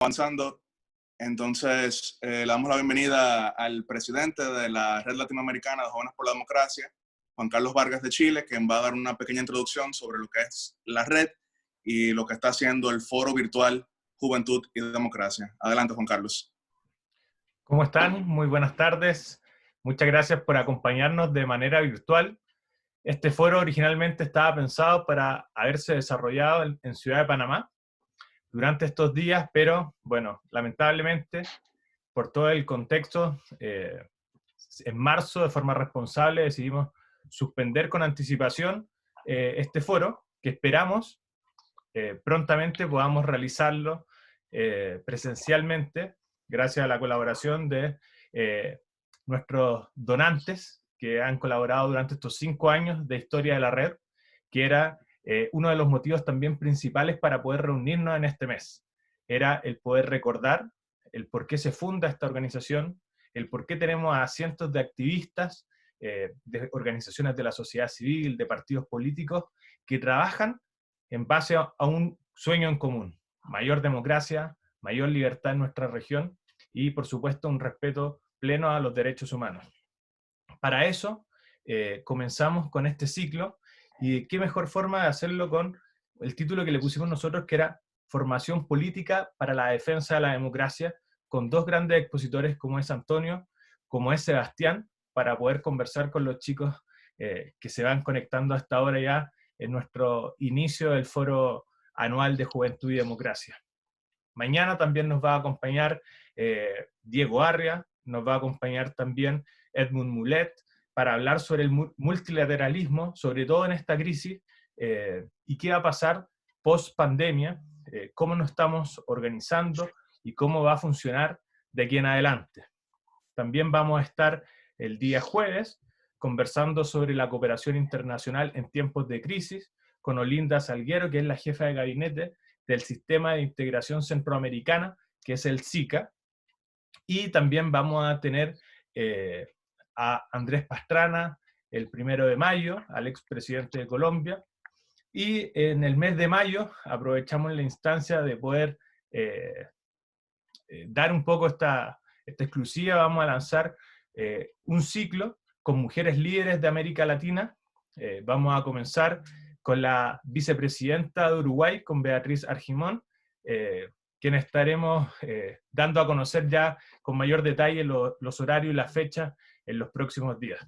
Avanzando. Entonces, le damos la bienvenida al presidente de la Red Latinoamericana de Jóvenes por la Democracia, Juan Carlos Vargas de Chile, quien va a dar una pequeña introducción sobre lo que es la red y lo que está haciendo el foro virtual Juventud y Democracia. Adelante, Juan Carlos. ¿Cómo están? Muy buenas tardes. Muchas gracias por acompañarnos de manera virtual. Este foro originalmente estaba pensado para haberse desarrollado en Ciudad de Panamá durante estos días, pero bueno, lamentablemente, por todo el contexto, en marzo, de forma responsable, decidimos suspender con anticipación este foro, que esperamos prontamente podamos realizarlo presencialmente, gracias a la colaboración de nuestros donantes que han colaborado durante estos 5 años de historia de la red, que era uno de los motivos también principales para poder reunirnos en este mes. Era el poder recordar el por qué se funda esta organización, el por qué tenemos a cientos de activistas, de organizaciones de la sociedad civil, de partidos políticos, que trabajan en base a un sueño en común: mayor democracia, mayor libertad en nuestra región y, por supuesto, un respeto pleno a los derechos humanos. Para eso, comenzamos con este ciclo, y qué mejor forma de hacerlo con el título que le pusimos nosotros, que era Formación Política para la Defensa de la Democracia, con dos grandes expositores como es Antonio, como es Sebastián, para poder conversar con los chicos que se van conectando hasta ahora ya en nuestro inicio del Foro Anual de Juventud y Democracia. Mañana también nos va a acompañar Diego Arria, nos va a acompañar también Edmund Mulet, para hablar sobre el multilateralismo, sobre todo en esta crisis, y qué va a pasar post pandemia, cómo nos estamos organizando y cómo va a funcionar de aquí en adelante. También vamos a estar el día jueves conversando sobre la cooperación internacional en tiempos de crisis con Olinda Salguero, que es la jefa de gabinete del Sistema de Integración Centroamericana, que es el SICA. Y también vamos a tener a Andrés Pastrana el 1 de mayo, al expresidente de Colombia. Y en el mes de mayo aprovechamos la instancia de poder dar un poco esta exclusiva. Vamos a lanzar un ciclo con mujeres líderes de América Latina. Vamos a comenzar con la vicepresidenta de Uruguay, con Beatriz Argimón, quien estaremos dando a conocer ya con mayor detalle los horarios y las fechas en los próximos días.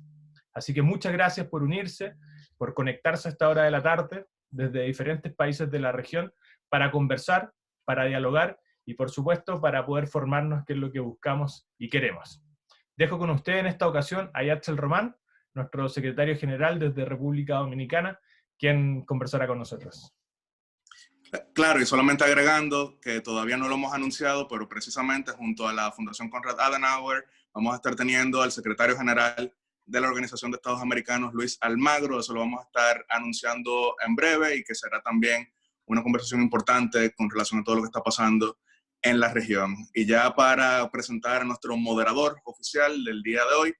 Así que muchas gracias por unirse, por conectarse a esta hora de la tarde desde diferentes países de la región para conversar, para dialogar y, por supuesto, para poder formarnos, que es lo que buscamos y queremos. Dejo con usted en esta ocasión a Yatzel Román, nuestro secretario general desde República Dominicana, quien conversará con nosotros. Claro, y solamente agregando que todavía no lo hemos anunciado, pero precisamente junto a la Fundación Konrad Adenauer vamos a estar teniendo al secretario general de la Organización de Estados Americanos, Luis Almagro. Eso lo vamos a estar anunciando en breve, y que será también una conversación importante con relación a todo lo que está pasando en la región. Y ya para presentar a nuestro moderador oficial del día de hoy,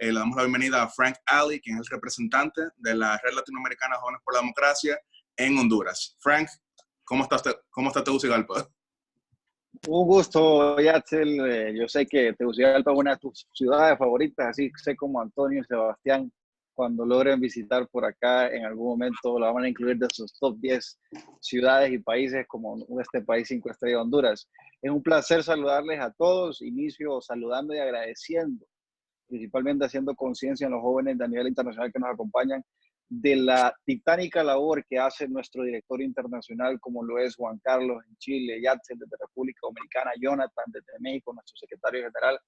le damos la bienvenida a Frank Ali, quien es el representante de la Red Latinoamericana Jóvenes por la Democracia en Honduras. Frank, ¿cómo está Tegucigalpa? Un gusto, Yatzel. Yo sé que Tegucigalpa es una de tus ciudades favoritas, así sé como Antonio y Sebastián, cuando logren visitar por acá en algún momento, la van a incluir de sus top 10 ciudades y países como este país 5 estrellas, Honduras. Es un placer saludarles a todos. Inicio saludando y agradeciendo, principalmente haciendo conciencia en los jóvenes a nivel internacional que nos acompañan, de la titánica labor que hace nuestro director internacional, como lo es Juan Carlos en Chile, Yatzel desde República Dominicana, Jonathan desde México, nuestro secretario general,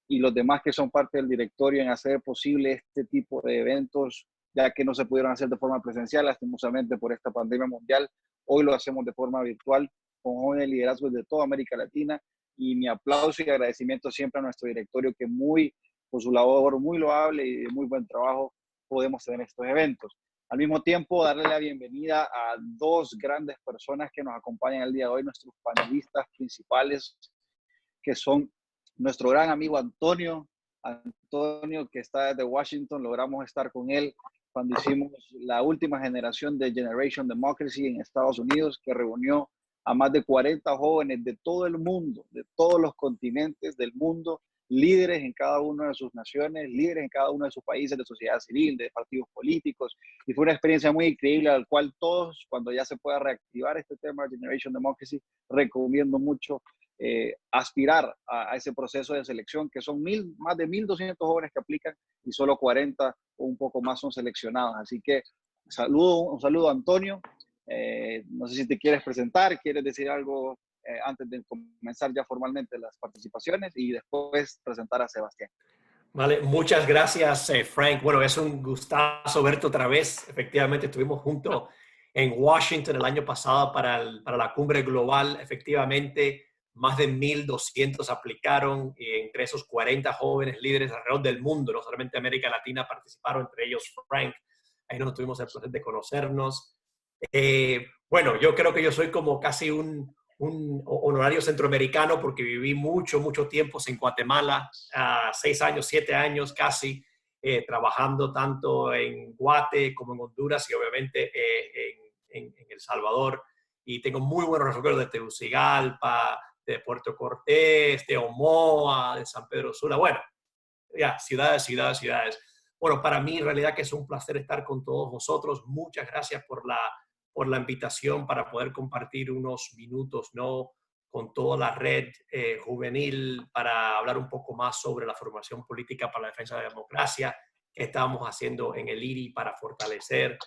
y los demás que son parte del directorio, en hacer posible este tipo de eventos, ya que no se pudieron hacer de forma presencial, lastimosamente por esta pandemia mundial. Hoy lo hacemos de forma virtual, con jóvenes liderazgos de toda América Latina, y mi aplauso y agradecimiento siempre a nuestro directorio, que por su labor muy loable y de muy buen trabajo, podemos tener estos eventos. Al mismo tiempo, darle la bienvenida a dos grandes personas que nos acompañan el día de hoy, nuestros panelistas principales, que son nuestro gran amigo Antonio, que está desde Washington. Logramos estar con él cuando hicimos la última generación de Generation Democracy en Estados Unidos, que reunió a más de 40 jóvenes de todo el mundo, de todos los continentes del mundo, líderes en cada una de sus naciones, líderes en cada uno de sus países, de sociedad civil, de partidos políticos, y fue una experiencia muy increíble al cual todos, cuando ya se pueda reactivar este tema de Generation Democracy, recomiendo mucho aspirar a ese proceso de selección, que son más de 1.200 jóvenes que aplican y solo 40 o un poco más son seleccionados. Así que un saludo a Antonio. No sé si te quieres presentar, quieres decir algo antes de comenzar ya formalmente las participaciones y después presentar a Sebastián. Vale, muchas gracias, Frank. Bueno, es un gustazo verte otra vez. Efectivamente, estuvimos juntos en Washington el año pasado para la cumbre global. Efectivamente, más de 1.200 aplicaron y entre esos 40 jóvenes líderes alrededor del mundo, no solamente América Latina, participaron, entre ellos Frank. Ahí nos tuvimos el placer de conocernos. Bueno, yo creo que yo soy como casi un honorario centroamericano porque viví mucho tiempo en Guatemala, 6 años, 7 años casi, trabajando tanto en Guate como en Honduras y obviamente en El Salvador. Y tengo muy buenos recuerdos de Tegucigalpa, de Puerto Cortés, de Omoa, de San Pedro Sula. Bueno, ya, ciudades. Bueno, para mí en realidad que es un placer estar con todos vosotros. Muchas gracias por la invitación para poder compartir unos minutos, ¿no?, con toda la red juvenil para hablar un poco más sobre la formación política para la defensa de la democracia que estamos haciendo en el IRI para fortalecer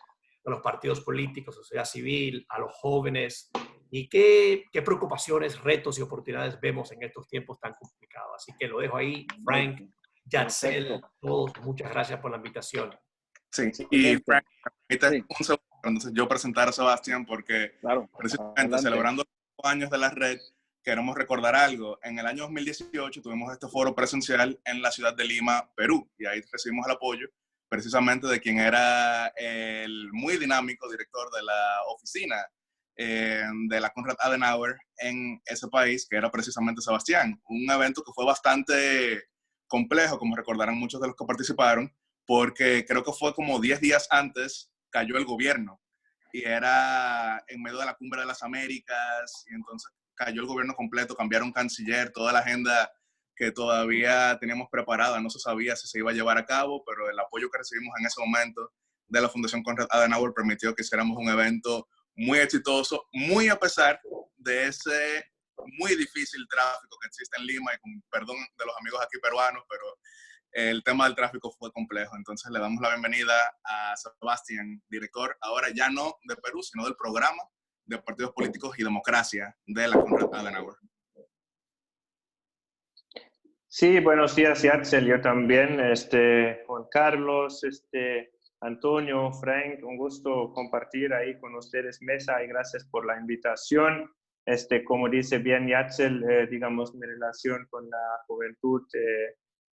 a los partidos políticos, sociedad civil, a los jóvenes y qué preocupaciones, retos y oportunidades vemos en estos tiempos tan complicados. Así que lo dejo ahí, Frank, Yatzel, todos, muchas gracias por la invitación. Sí, y Frank, me permite Sí. un segundo, entonces yo presentar a Sebastián porque Claro, precisamente adelante. celebrando los 5 años de la red, queremos recordar algo. En el año 2018 tuvimos este foro presencial en la ciudad de Lima, Perú, y ahí recibimos el apoyo precisamente de quien era el muy dinámico director de la oficina de la Konrad Adenauer en ese país, que era precisamente Sebastián. Un evento que fue bastante complejo, como recordarán muchos de los que participaron, porque creo que fue como 10 días antes cayó el gobierno y era en medio de la Cumbre de las Américas y entonces cayó el gobierno completo, cambiaron canciller, toda la agenda que todavía teníamos preparada no se sabía si se iba a llevar a cabo, pero el apoyo que recibimos en ese momento de la Fundación Konrad Adenauer permitió que hiciéramos un evento muy exitoso, muy a pesar de ese muy difícil tráfico que existe en Lima y con perdón de los amigos aquí peruanos, pero el tema del tráfico fue complejo. Entonces le damos la bienvenida a Sebastián, director ahora ya no de Perú, sino del programa de partidos políticos y democracia de la Konrad Adenauer. Sí, buenos días, Yatzel. Yo también, Juan Carlos, Antonio, Frank, un gusto compartir ahí con ustedes mesa y gracias por la invitación. Como dice bien Yatzel, digamos, mi relación con la juventud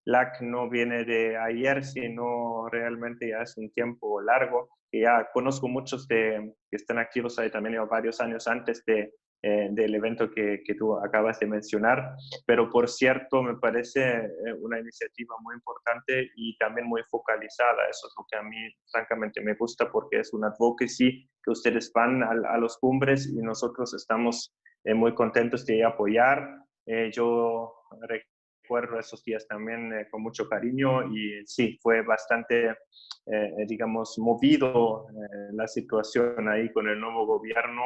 LAC no viene de ayer, sino realmente ya es un tiempo largo. Y ya conozco muchos que están activos ahí también ya varios años antes del evento que tú acabas de mencionar, pero por cierto me parece una iniciativa muy importante y también muy focalizada. Eso es lo que a mí francamente me gusta porque es un advocacy que ustedes van a los cumbres y nosotros estamos muy contentos de apoyar. Yo recuerdo esos días también con mucho cariño y sí, fue bastante, digamos, movido la situación ahí con el nuevo gobierno.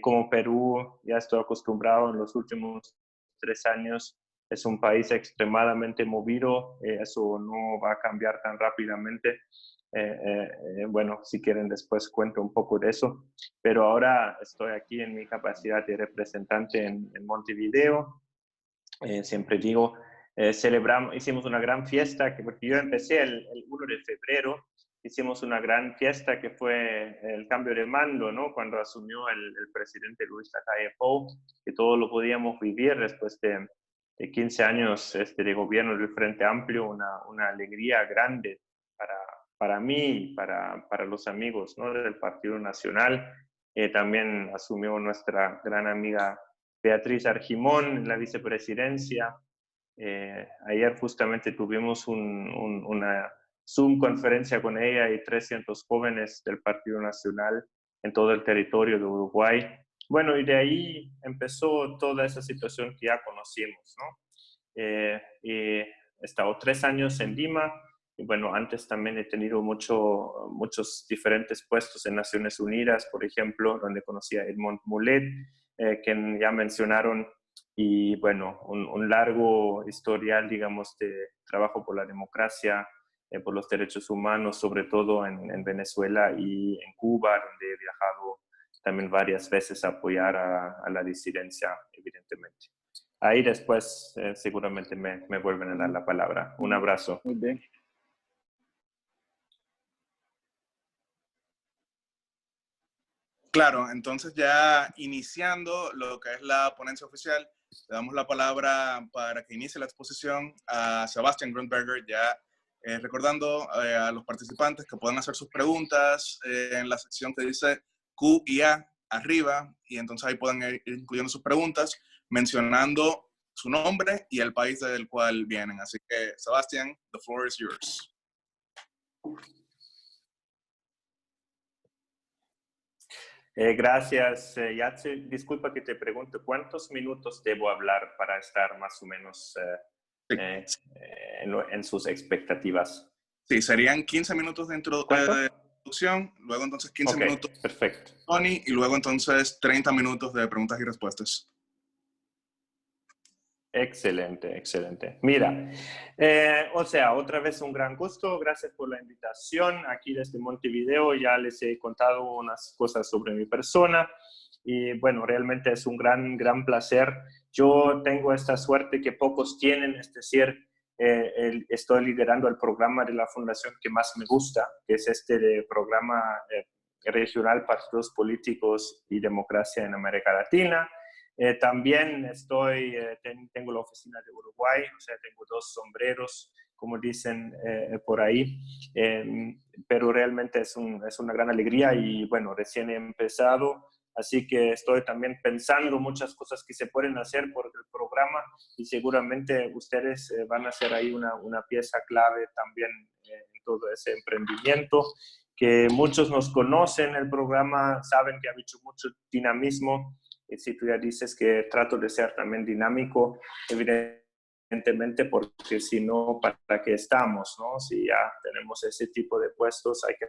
Como Perú, ya estoy acostumbrado en los últimos 3 años, es un país extremadamente movido, eso no va a cambiar tan rápidamente. Bueno, si quieren después cuento un poco de eso, pero ahora estoy aquí en mi capacidad de representante en Montevideo. Siempre digo, hicimos una gran fiesta, porque yo empecé el 1 de febrero, hicimos una gran fiesta que fue el cambio de mando, ¿no? Cuando asumió el presidente Luis Lacalle Pou, que todo lo podíamos vivir después de 15 años de gobierno del Frente Amplio, una alegría grande para mí y para los amigos, ¿no?, del Partido Nacional. También asumió nuestra gran amiga Beatriz Argimón en la vicepresidencia. Ayer justamente tuvimos una Zoom conferencia con ella y 300 jóvenes del Partido Nacional en todo el territorio de Uruguay. Bueno, y de ahí empezó toda esa situación que ya conocimos, ¿no? Y he estado 3 años en Lima, y bueno, antes también he tenido muchos diferentes puestos en Naciones Unidas, por ejemplo, donde conocí a Edmond Mulet, quien ya mencionaron, y bueno, un largo historial, digamos, de trabajo por la democracia, por los derechos humanos, sobre todo en Venezuela y en Cuba, donde he viajado también varias veces a apoyar a la disidencia, evidentemente. Ahí después seguramente me vuelven a dar la palabra. Un abrazo. Muy bien. Claro, entonces ya iniciando lo que es la ponencia oficial, le damos la palabra para que inicie la exposición a Sebastian Grundberger, ya recordando a los participantes que puedan hacer sus preguntas en la sección que dice Q y A arriba, y entonces ahí pueden ir incluyendo sus preguntas, mencionando su nombre y el país del cual vienen. Así que, Sebastian, the floor is yours. Gracias, Yatsi. Disculpa que te pregunte, ¿cuántos minutos debo hablar para estar más o menos en sus expectativas? Sí, serían 15 minutos de introducción, luego entonces 15 minutos perfecto. Tony, y luego entonces 30 minutos de preguntas y respuestas. Excelente, excelente. Mira, o sea, otra vez un gran gusto. Gracias por la invitación. Aquí desde Montevideo ya les he contado unas cosas sobre mi persona y bueno, realmente es un gran placer. Yo tengo esta suerte que pocos tienen, es decir, estoy liderando el programa de la fundación que más me gusta, que es de programa regional Partidos Políticos y Democracia en América Latina. También tengo la oficina de Uruguay, o sea, tengo 2 sombreros, como dicen por ahí, pero realmente es una gran alegría y bueno, recién he empezado, así que estoy también pensando muchas cosas que se pueden hacer por el programa y seguramente ustedes van a ser ahí una pieza clave también en todo ese emprendimiento, que muchos nos conocen el programa, saben que ha habido mucho dinamismo. Y si tú ya dices que trato de ser también dinámico, evidentemente, porque si no, ¿para qué estamos? ¿No? Si ya tenemos ese tipo de puestos, hay que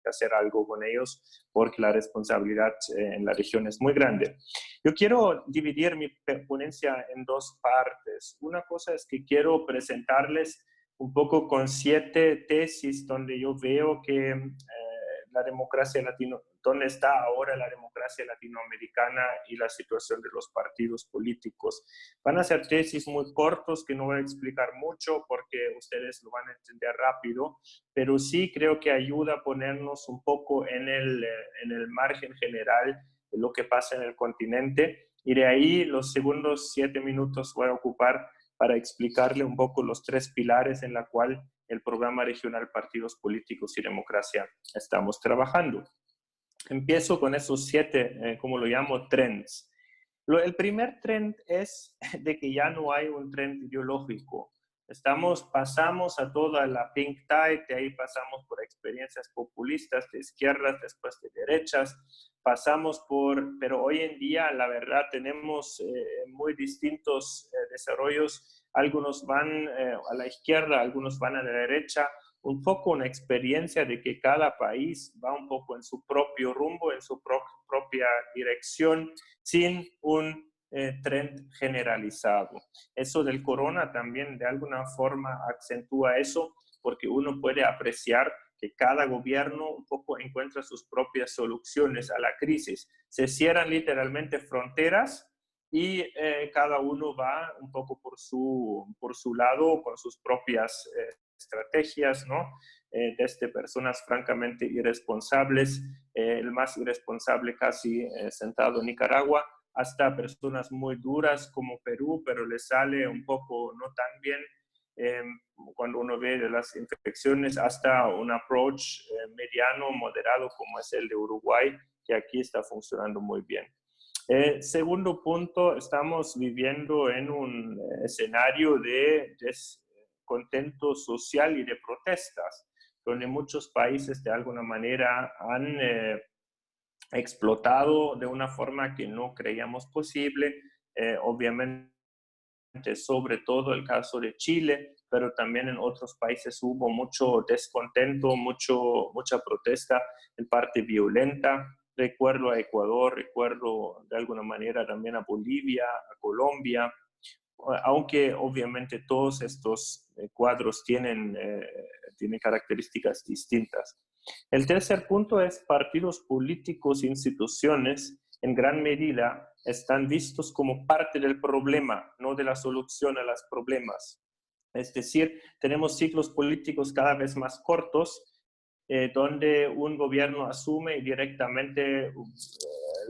hacer algo con ellos, porque la responsabilidad en la región es muy grande. Yo quiero dividir mi ponencia en 2 partes. Una cosa es que quiero presentarles un poco con 7 tesis donde yo veo que la democracia dónde está ahora la democracia latinoamericana y la situación de los partidos políticos. Van a ser tesis muy cortos que no voy a explicar mucho porque ustedes lo van a entender rápido, pero sí creo que ayuda a ponernos un poco en el margen general de lo que pasa en el continente, y de ahí los segundos 7 minutos voy a ocupar para explicarle un poco los 3 pilares en la cual el programa regional Partidos Políticos y Democracia estamos trabajando. Empiezo con esos 7, como lo llamo, trends. El primer trend es de que ya no hay un trend ideológico. Pasamos a toda la pink tide, de ahí pasamos por experiencias populistas de izquierdas, después de derechas, pero hoy en día, la verdad, tenemos muy distintos desarrollos. Algunos van a la izquierda, algunos van a la derecha, un poco una experiencia de que cada país va un poco en su propio rumbo, en su propia dirección, sin un trend generalizado. Eso del corona también de alguna forma acentúa eso, porque uno puede apreciar que cada gobierno un poco encuentra sus propias soluciones a la crisis. Se cierran literalmente fronteras y cada uno va un poco por su lado con sus propias estrategias, ¿no? Desde personas francamente irresponsables, el más irresponsable casi sentado en Nicaragua, hasta personas muy duras como Perú, pero le sale un poco no tan bien cuando uno ve las infecciones, hasta un approach mediano, moderado como es el de Uruguay, que aquí está funcionando muy bien. Segundo punto, estamos viviendo en un escenario de descontento social y de protestas, donde muchos países de alguna manera han explotado de una forma que no creíamos posible. Obviamente, sobre todo el caso de Chile, pero también en otros países hubo mucho descontento, mucha protesta en parte violenta. Recuerdo a Ecuador, recuerdo de alguna manera también a Bolivia, a Colombia, aunque obviamente todos estos cuadros tienen características distintas. El tercer punto es partidos políticos e instituciones en gran medida están vistos como parte del problema, no de la solución a los problemas. Es decir, tenemos ciclos políticos cada vez más cortos, donde un gobierno asume y directamente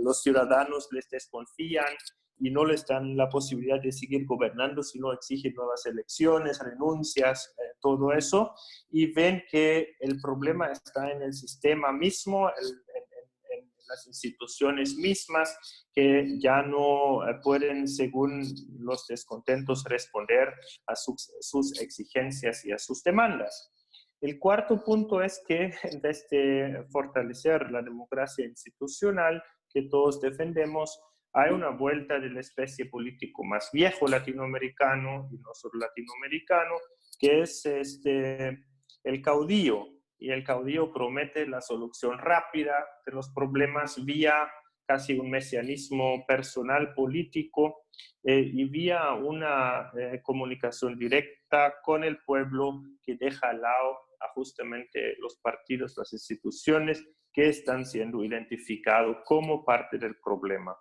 los ciudadanos les desconfían y no les dan la posibilidad de seguir gobernando, sino exigen nuevas elecciones, renuncias, todo eso, y ven que el problema está en el sistema mismo, en las instituciones mismas, que ya no pueden, según los descontentos, responder a sus exigencias y a sus demandas. El cuarto punto es que en vez de fortalecer la democracia institucional que todos defendemos, hay una vuelta de la especie político más viejo latinoamericano, y no solo latinoamericano, que es el caudillo. Y el caudillo promete la solución rápida de los problemas vía casi un mesianismo personal político y vía una comunicación directa con el pueblo que deja al lado a justamente los partidos, las instituciones que están siendo identificados como parte del problema.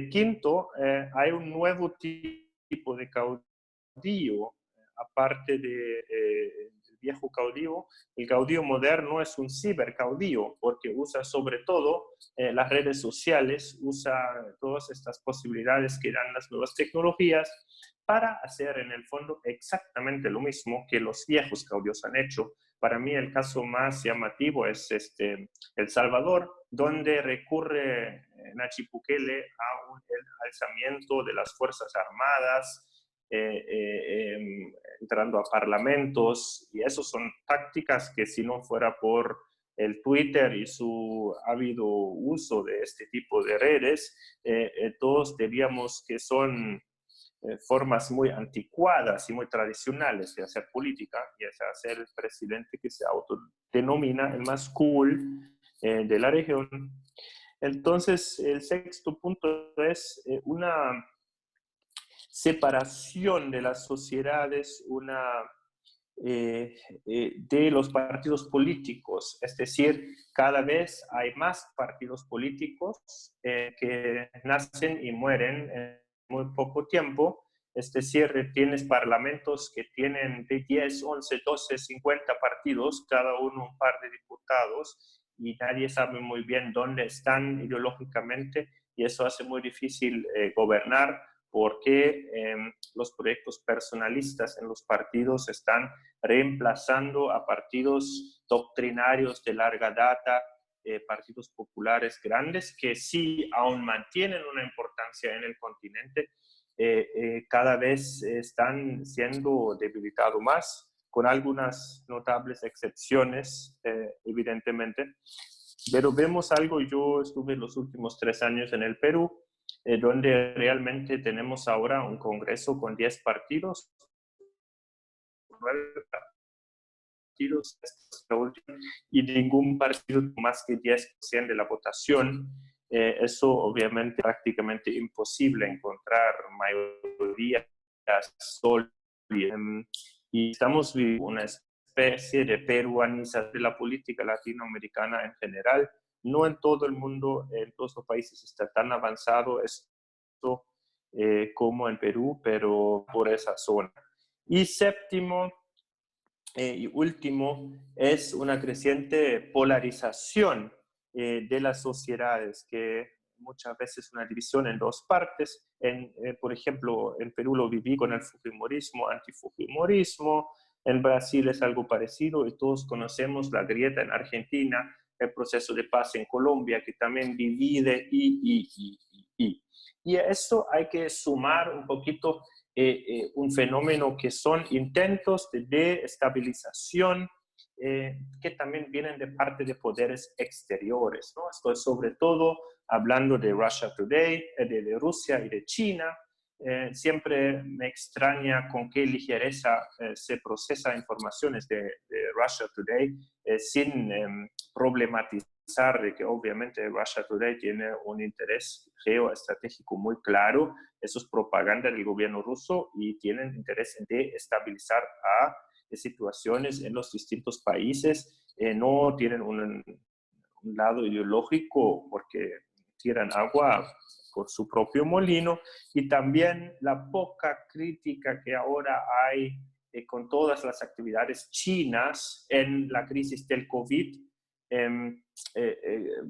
Quinto, hay un nuevo tipo de caudillo, aparte del viejo caudillo. El caudillo moderno es un cibercaudillo, porque usa sobre todo las redes sociales, usa todas estas posibilidades que dan las nuevas tecnologías para hacer en el fondo exactamente lo mismo que los viejos caudillos han hecho. Para mí el caso más llamativo es El Salvador, donde recurre Nayib Bukele a un alzamiento de las Fuerzas Armadas, entrando a parlamentos, y eso son tácticas que si no fuera por el Twitter y su ávido uso de este tipo de redes, todos diríamos que son formas muy anticuadas y muy tradicionales de hacer política, y es hacer el presidente que se autodenomina el más cool de la región. Entonces, el sexto punto es una separación de las sociedades, de los partidos políticos. Es decir, cada vez hay más partidos políticos que nacen y mueren en muy poco tiempo. Es decir, tienes parlamentos que tienen de 10, 11, 12, 50 partidos, cada uno un par de diputados, y nadie sabe muy bien dónde están ideológicamente, y eso hace muy difícil gobernar, porque los proyectos personalistas en los partidos están reemplazando a partidos doctrinarios de larga data, partidos populares grandes que sí aún mantienen una importancia en el continente, cada vez están siendo debilitados más, con algunas notables excepciones, evidentemente. Pero vemos algo. Yo estuve los últimos 3 años en el Perú, donde realmente tenemos ahora un congreso con 10 partidos, 9 partidos, y ningún partido más que 10% de la votación. Eso obviamente prácticamente imposible encontrar mayoría sólida. Y estamos viviendo una especie de peruanización de la política latinoamericana en general. No en todo el mundo, en todos los países está tan avanzado esto como en Perú, pero por esa zona. Y séptimo y último, es una creciente polarización de las sociedades, que muchas veces una división en dos partes. Por ejemplo, en Perú lo viví con el fujimorismo, antifujimorismo. En Brasil es algo parecido, y todos conocemos la grieta en Argentina, el proceso de paz en Colombia, que también divide y a eso hay que sumar un poquito un fenómeno que son intentos de desestabilización que también vienen de parte de poderes exteriores, ¿no? Estoy sobre todo hablando de Russia Today, de Rusia y de China. Siempre me extraña con qué ligereza se procesa informaciones de Russia Today sin problematizar de que obviamente Russia Today tiene un interés geoestratégico muy claro. Eso es propaganda del gobierno ruso y tienen interés de estabilizar a situaciones en los distintos países. No tienen un lado ideológico porque tiran agua por su propio molino, y también la poca crítica que ahora hay con todas las actividades chinas en la crisis del COVID,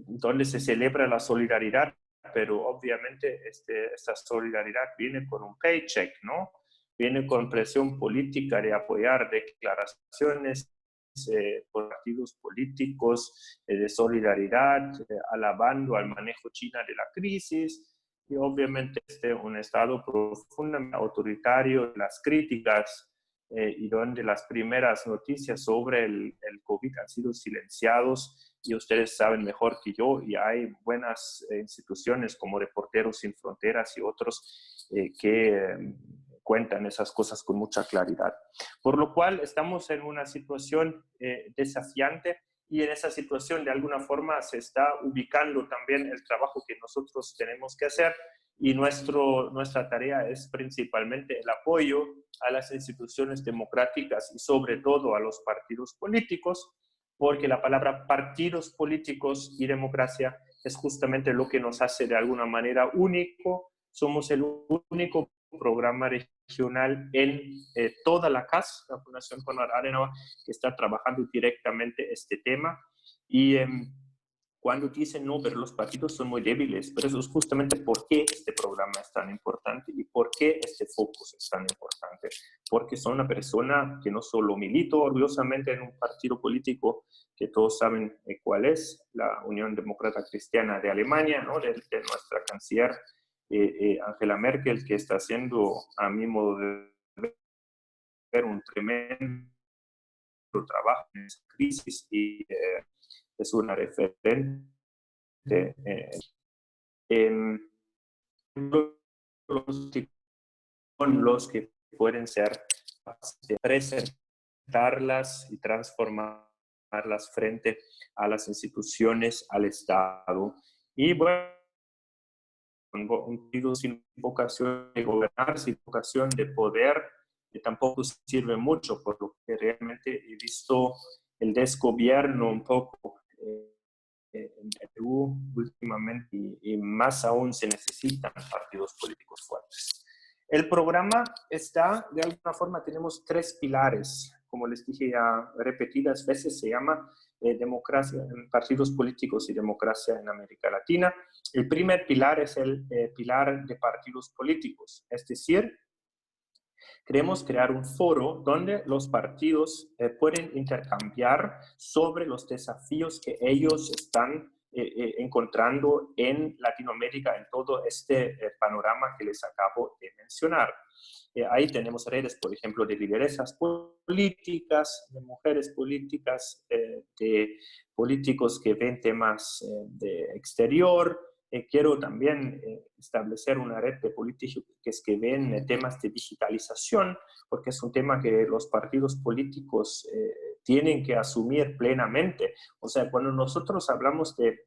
donde se celebra la solidaridad, pero obviamente esta solidaridad viene con un paycheck, ¿no? Viene con presión política de apoyar declaraciones por partidos políticos de solidaridad, alabando al manejo chino de la crisis, y obviamente un Estado profundamente autoritario. Las críticas y donde las primeras noticias sobre el COVID han sido silenciados, y ustedes saben mejor que yo, y hay buenas instituciones como Reporteros Sin Fronteras y otros que cuentan esas cosas con mucha claridad. Por lo cual estamos en una situación desafiante, y en esa situación de alguna forma se está ubicando también el trabajo que nosotros tenemos que hacer, y nuestra tarea es principalmente el apoyo a las instituciones democráticas y sobre todo a los partidos políticos, porque la palabra partidos políticos y democracia es justamente lo que nos hace de alguna manera único. Somos el único programa regional en toda la CAS, la Fundación Konrad Adenauer, que está trabajando directamente este tema. Y cuando dicen, no, pero los partidos son muy débiles, pero eso es justamente por qué este programa es tan importante y por qué este focus es tan importante. Porque soy una persona que no solo milito orgullosamente en un partido político que todos saben cuál es, la Unión Demócrata Cristiana de Alemania, ¿no? de nuestra canciller Angela Merkel, que está haciendo, a mi modo de ver, un tremendo trabajo en esa crisis, y es una referente en los que pueden ser de presentarlas y transformarlas frente a las instituciones, al Estado. Y bueno, un partido sin vocación de gobernar, sin vocación de poder, tampoco sirve mucho, por lo que realmente he visto el desgobierno un poco en Perú últimamente, y más aún se necesitan partidos políticos fuertes. El programa está, de alguna forma, tenemos 3 pilares, como les dije ya repetidas veces, se llama democracia, partidos políticos y democracia en América Latina. El primer pilar es el pilar de partidos políticos, es decir, queremos crear un foro donde los partidos pueden intercambiar sobre los desafíos que ellos están encontrando en Latinoamérica, en todo este panorama que les acabo de mencionar. Ahí tenemos redes, por ejemplo, de lideresas políticas, de mujeres políticas, de políticos que ven temas de exterior. Quiero también establecer una red de políticos que ven temas de digitalización, porque es un tema que los partidos políticos tienen que asumir plenamente. O sea, cuando nosotros hablamos de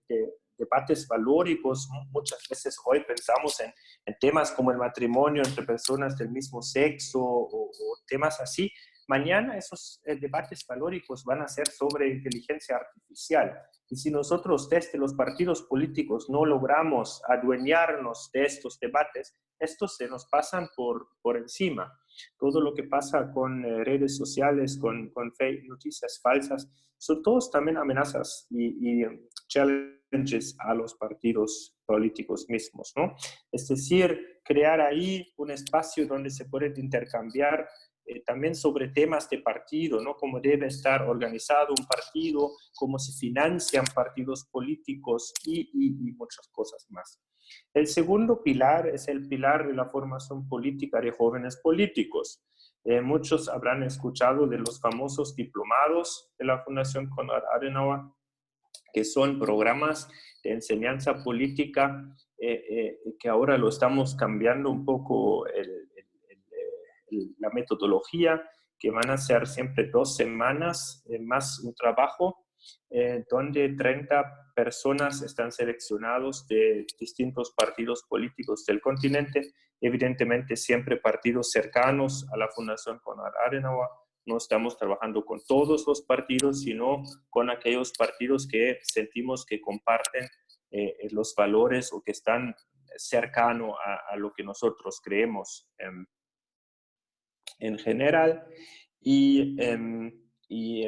debates valóricos, muchas veces hoy pensamos en temas como el matrimonio entre personas del mismo sexo o temas así. Mañana esos debates valóricos van a ser sobre inteligencia artificial. Y si nosotros desde los partidos políticos no logramos adueñarnos de estos debates, estos se nos pasan por encima. Todo lo que pasa con redes sociales, con fake noticias falsas, son todos también amenazas y challenges a los partidos políticos mismos, ¿no? Es decir, crear ahí un espacio donde se pueden intercambiar también sobre temas de partido, ¿no? Cómo debe estar organizado un partido, cómo se financian partidos políticos y muchas cosas más. El segundo pilar es el pilar de la formación política de jóvenes políticos. Muchos habrán escuchado de los famosos diplomados de la Fundación Konrad Adenauer, que son programas de enseñanza política que ahora lo estamos cambiando un poco la metodología, que van a ser siempre 2 semanas más un trabajo donde 30 personas están seleccionados de distintos partidos políticos del continente, evidentemente siempre partidos cercanos a la Fundación Konrad Adenauer. No estamos trabajando con todos los partidos, sino con aquellos partidos que sentimos que comparten los valores o que están cercanos a lo que nosotros creemos en general. Y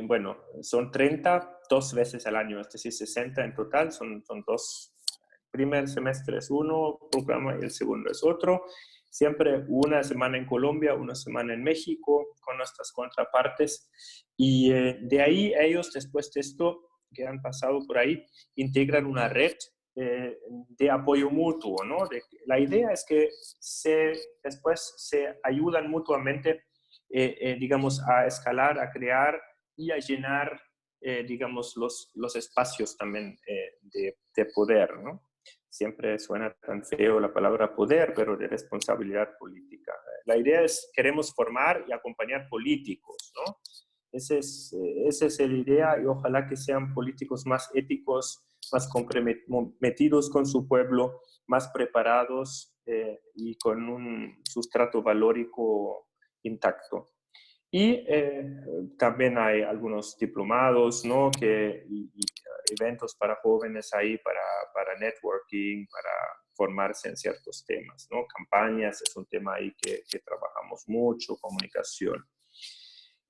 bueno, son 30, 2 veces al año, es decir, 60 en total, son 2. El primer semestre es uno programa y el segundo es otro. Siempre una semana en Colombia, una semana en México, con nuestras contrapartes. Y de ahí ellos, después de esto, que han pasado por ahí, integran una red de apoyo mutuo, ¿no? La idea es que después se ayudan mutuamente, digamos, a escalar, a crear y a llenar, digamos, los espacios también de poder, ¿no? Siempre suena tan feo la palabra poder, pero de responsabilidad política. La idea es, queremos formar y acompañar políticos, ¿no? Esa es la idea, y ojalá que sean políticos más éticos, más comprometidos con su pueblo, más preparados y con un sustrato valórico intacto. Y también hay algunos diplomados, ¿no? Y eventos para jóvenes ahí, para networking, para formarse en ciertos temas, ¿no? Campañas es un tema ahí que trabajamos mucho, comunicación.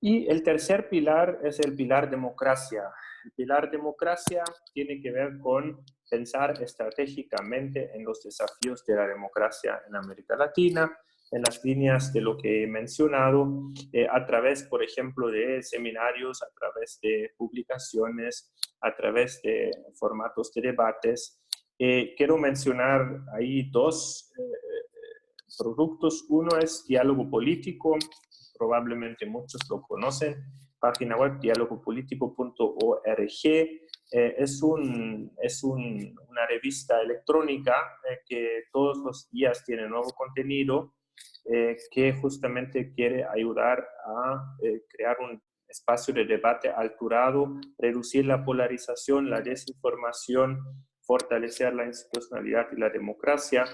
Y el tercer pilar es el pilar democracia. El pilar democracia tiene que ver con pensar estratégicamente en los desafíos de la democracia en América Latina, en las líneas de lo que he mencionado, a través, por ejemplo, de seminarios, a través de publicaciones, a través de formatos de debates. Quiero mencionar ahí 2 productos. Uno es Diálogo Político, probablemente muchos lo conocen, página web dialogopolitico.org. Es una revista electrónica que todos los días tiene nuevo contenido, que justamente quiere ayudar a crear un espacio de debate alturado, reducir la polarización, la desinformación, fortalecer la institucionalidad y la democracia.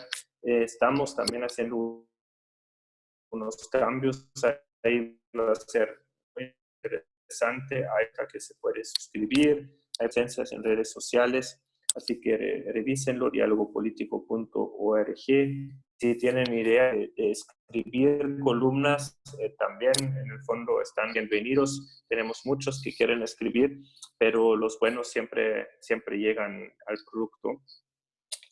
Estamos también haciendo unos cambios ahí, va a ser muy interesante, hay que se puede suscribir, hay presencias en redes sociales, así que revísenlo, dialogopolitico.org. Si tienen idea de escribir columnas, también en el fondo están bienvenidos. Tenemos muchos que quieren escribir, pero los buenos siempre llegan al producto.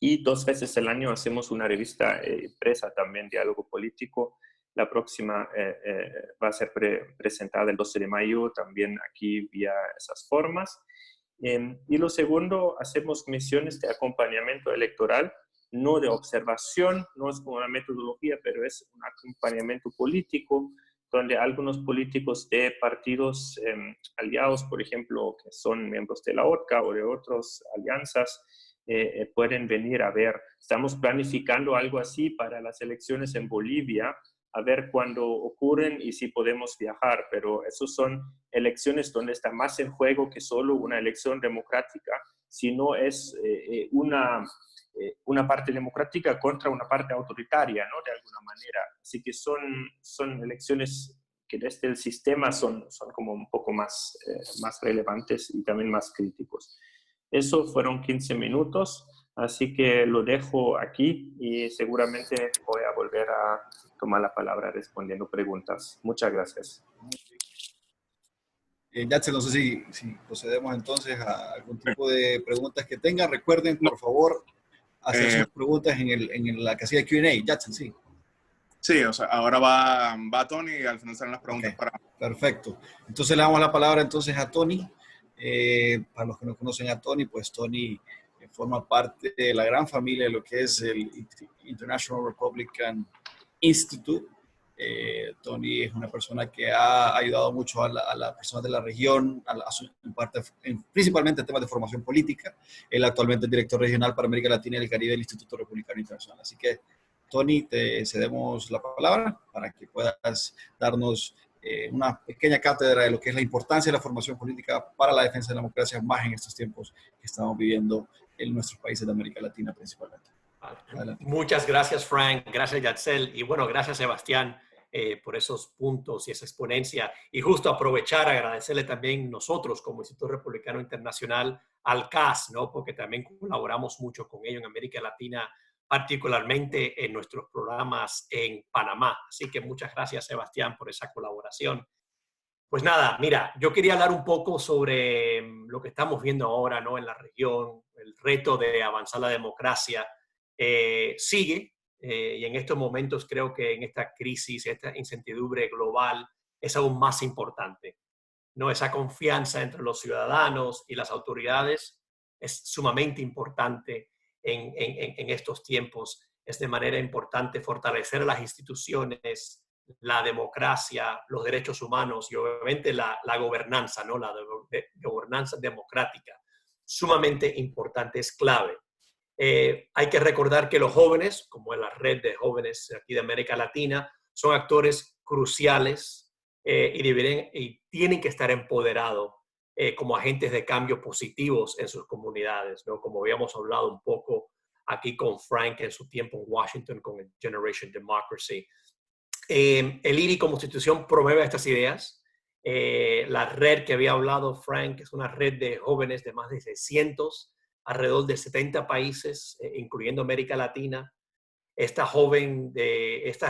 Y 2 veces al año hacemos una revista impresa también, Diálogo Político. La próxima va a ser presentada el 12 de mayo, también aquí vía esas formas. Y lo segundo, hacemos misiones de acompañamiento electoral, no de observación, no es como una metodología, pero es un acompañamiento político, donde algunos políticos de partidos aliados, por ejemplo, que son miembros de la OTCA o de otras alianzas, pueden venir a ver. Estamos planificando algo así para las elecciones en Bolivia, a ver cuándo ocurren y si podemos viajar, pero esas son elecciones donde está más en juego que solo una elección democrática, sino es una parte democrática contra una parte autoritaria, ¿no? De alguna manera. Así que son elecciones que desde el sistema son como un poco más relevantes y también más críticos. Eso fueron 15 minutos, así que lo dejo aquí y seguramente voy a volver a tomar la palabra respondiendo preguntas. Muchas gracias. Yatzel, no sé si procedemos entonces a algún tipo de preguntas que tengan. Recuerden, por favor, hacer sus preguntas en la casilla de Q&A. Yatzel, sí. Sí, o sea, ahora va Tony y al final serán las preguntas para... Perfecto. Entonces le damos la palabra entonces a Tony. Para los que no conocen a Tony, pues Tony forma parte de la gran familia de lo que es el International Republican Institute. Tony es una persona que ha ayudado mucho a las personas de la región, principalmente en temas de formación política. Él actualmente es director regional para América Latina y el Caribe del Instituto Republicano Internacional. Así que, Tony, te cedemos la palabra para que puedas darnos una pequeña cátedra de lo que es la importancia de la formación política para la defensa de la democracia, más en estos tiempos que estamos viviendo en nuestros países de América Latina principalmente. Adelante. Muchas gracias, Frank. Gracias, Yatzel. Y bueno, gracias, Sebastián, por esos puntos y esa exponencia. Y justo aprovechar, agradecerle también nosotros como Instituto Republicano Internacional al CAS, ¿no? Porque también colaboramos mucho con ellos en América Latina, particularmente en nuestros programas en Panamá. Así que muchas gracias, Sebastián, por esa colaboración. Pues nada, mira, yo quería hablar un poco sobre lo que estamos viendo ahora, ¿no? En la región, el reto de avanzar la democracia sigue, y en estos momentos creo que en esta crisis, esta incertidumbre global es aún más importante, ¿no? Esa confianza entre los ciudadanos y las autoridades es sumamente importante en estos tiempos. Es de manera importante fortalecer las instituciones, la democracia, los derechos humanos y obviamente la gobernanza, ¿no? La gobernanza democrática. Sumamente importante, es clave. Hay que recordar que los jóvenes, como es la red de jóvenes aquí de América Latina, son actores cruciales y tienen que estar empoderados como agentes de cambio positivos en sus comunidades, ¿no? Como habíamos hablado un poco aquí con Frank en su tiempo en Washington con el Generation Democracy. El IRI como institución promueve estas ideas. La red que había hablado Frank es una red de jóvenes de más de 600, alrededor de 70 países, incluyendo América Latina. Esta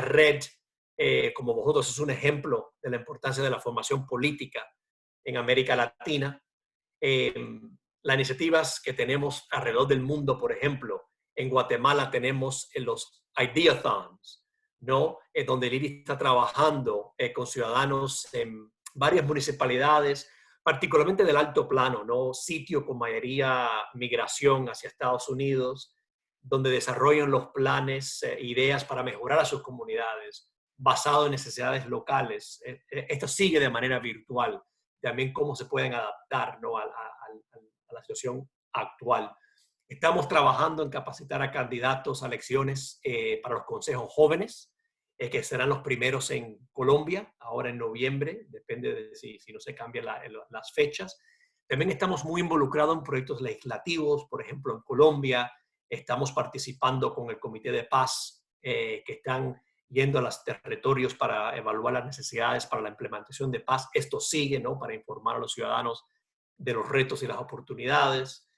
red, como vosotros, es un ejemplo de la importancia de la formación política en América Latina. Las iniciativas que tenemos alrededor del mundo, por ejemplo, en Guatemala tenemos los Ideathons, ¿no? Donde el IRI está trabajando con ciudadanos en varias municipalidades, particularmente del alto plano, ¿no? Sitio con mayoría migración hacia Estados Unidos, donde desarrollan los planes, ideas para mejorar a sus comunidades, basado en necesidades locales. Esto sigue de manera virtual. También cómo se pueden adaptar, ¿no? a la situación actual. Estamos trabajando en capacitar a candidatos a elecciones para los consejos jóvenes, que serán los primeros en Colombia, ahora en noviembre, depende de si no se cambian las fechas. También estamos muy involucrados en proyectos legislativos, por ejemplo, en Colombia estamos participando con el Comité de Paz, que están yendo a los territorios para evaluar las necesidades para la implementación de paz. Esto sigue, ¿no? Para informar a los ciudadanos de los retos y las oportunidades.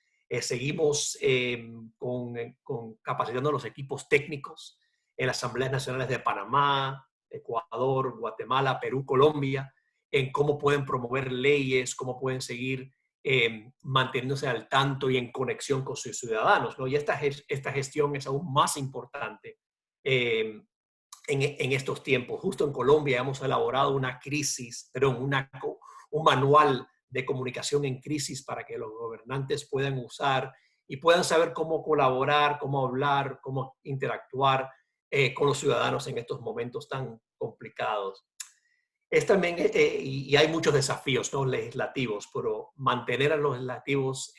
Seguimos capacitando a los equipos técnicos en las asambleas nacionales de Panamá, Ecuador, Guatemala, Perú, Colombia, en cómo pueden promover leyes, cómo pueden seguir manteniéndose al tanto y en conexión con sus ciudadanos, ¿no? Y esta gestión es aún más importante en estos tiempos. Justo en Colombia hemos elaborado un manual de comunicación en crisis para que los gobernantes puedan usar y puedan saber cómo colaborar, cómo hablar, cómo interactuar con los ciudadanos en estos momentos tan complicados. También, y hay muchos desafíos, ¿no? Legislativos, pero mantener a los legislativos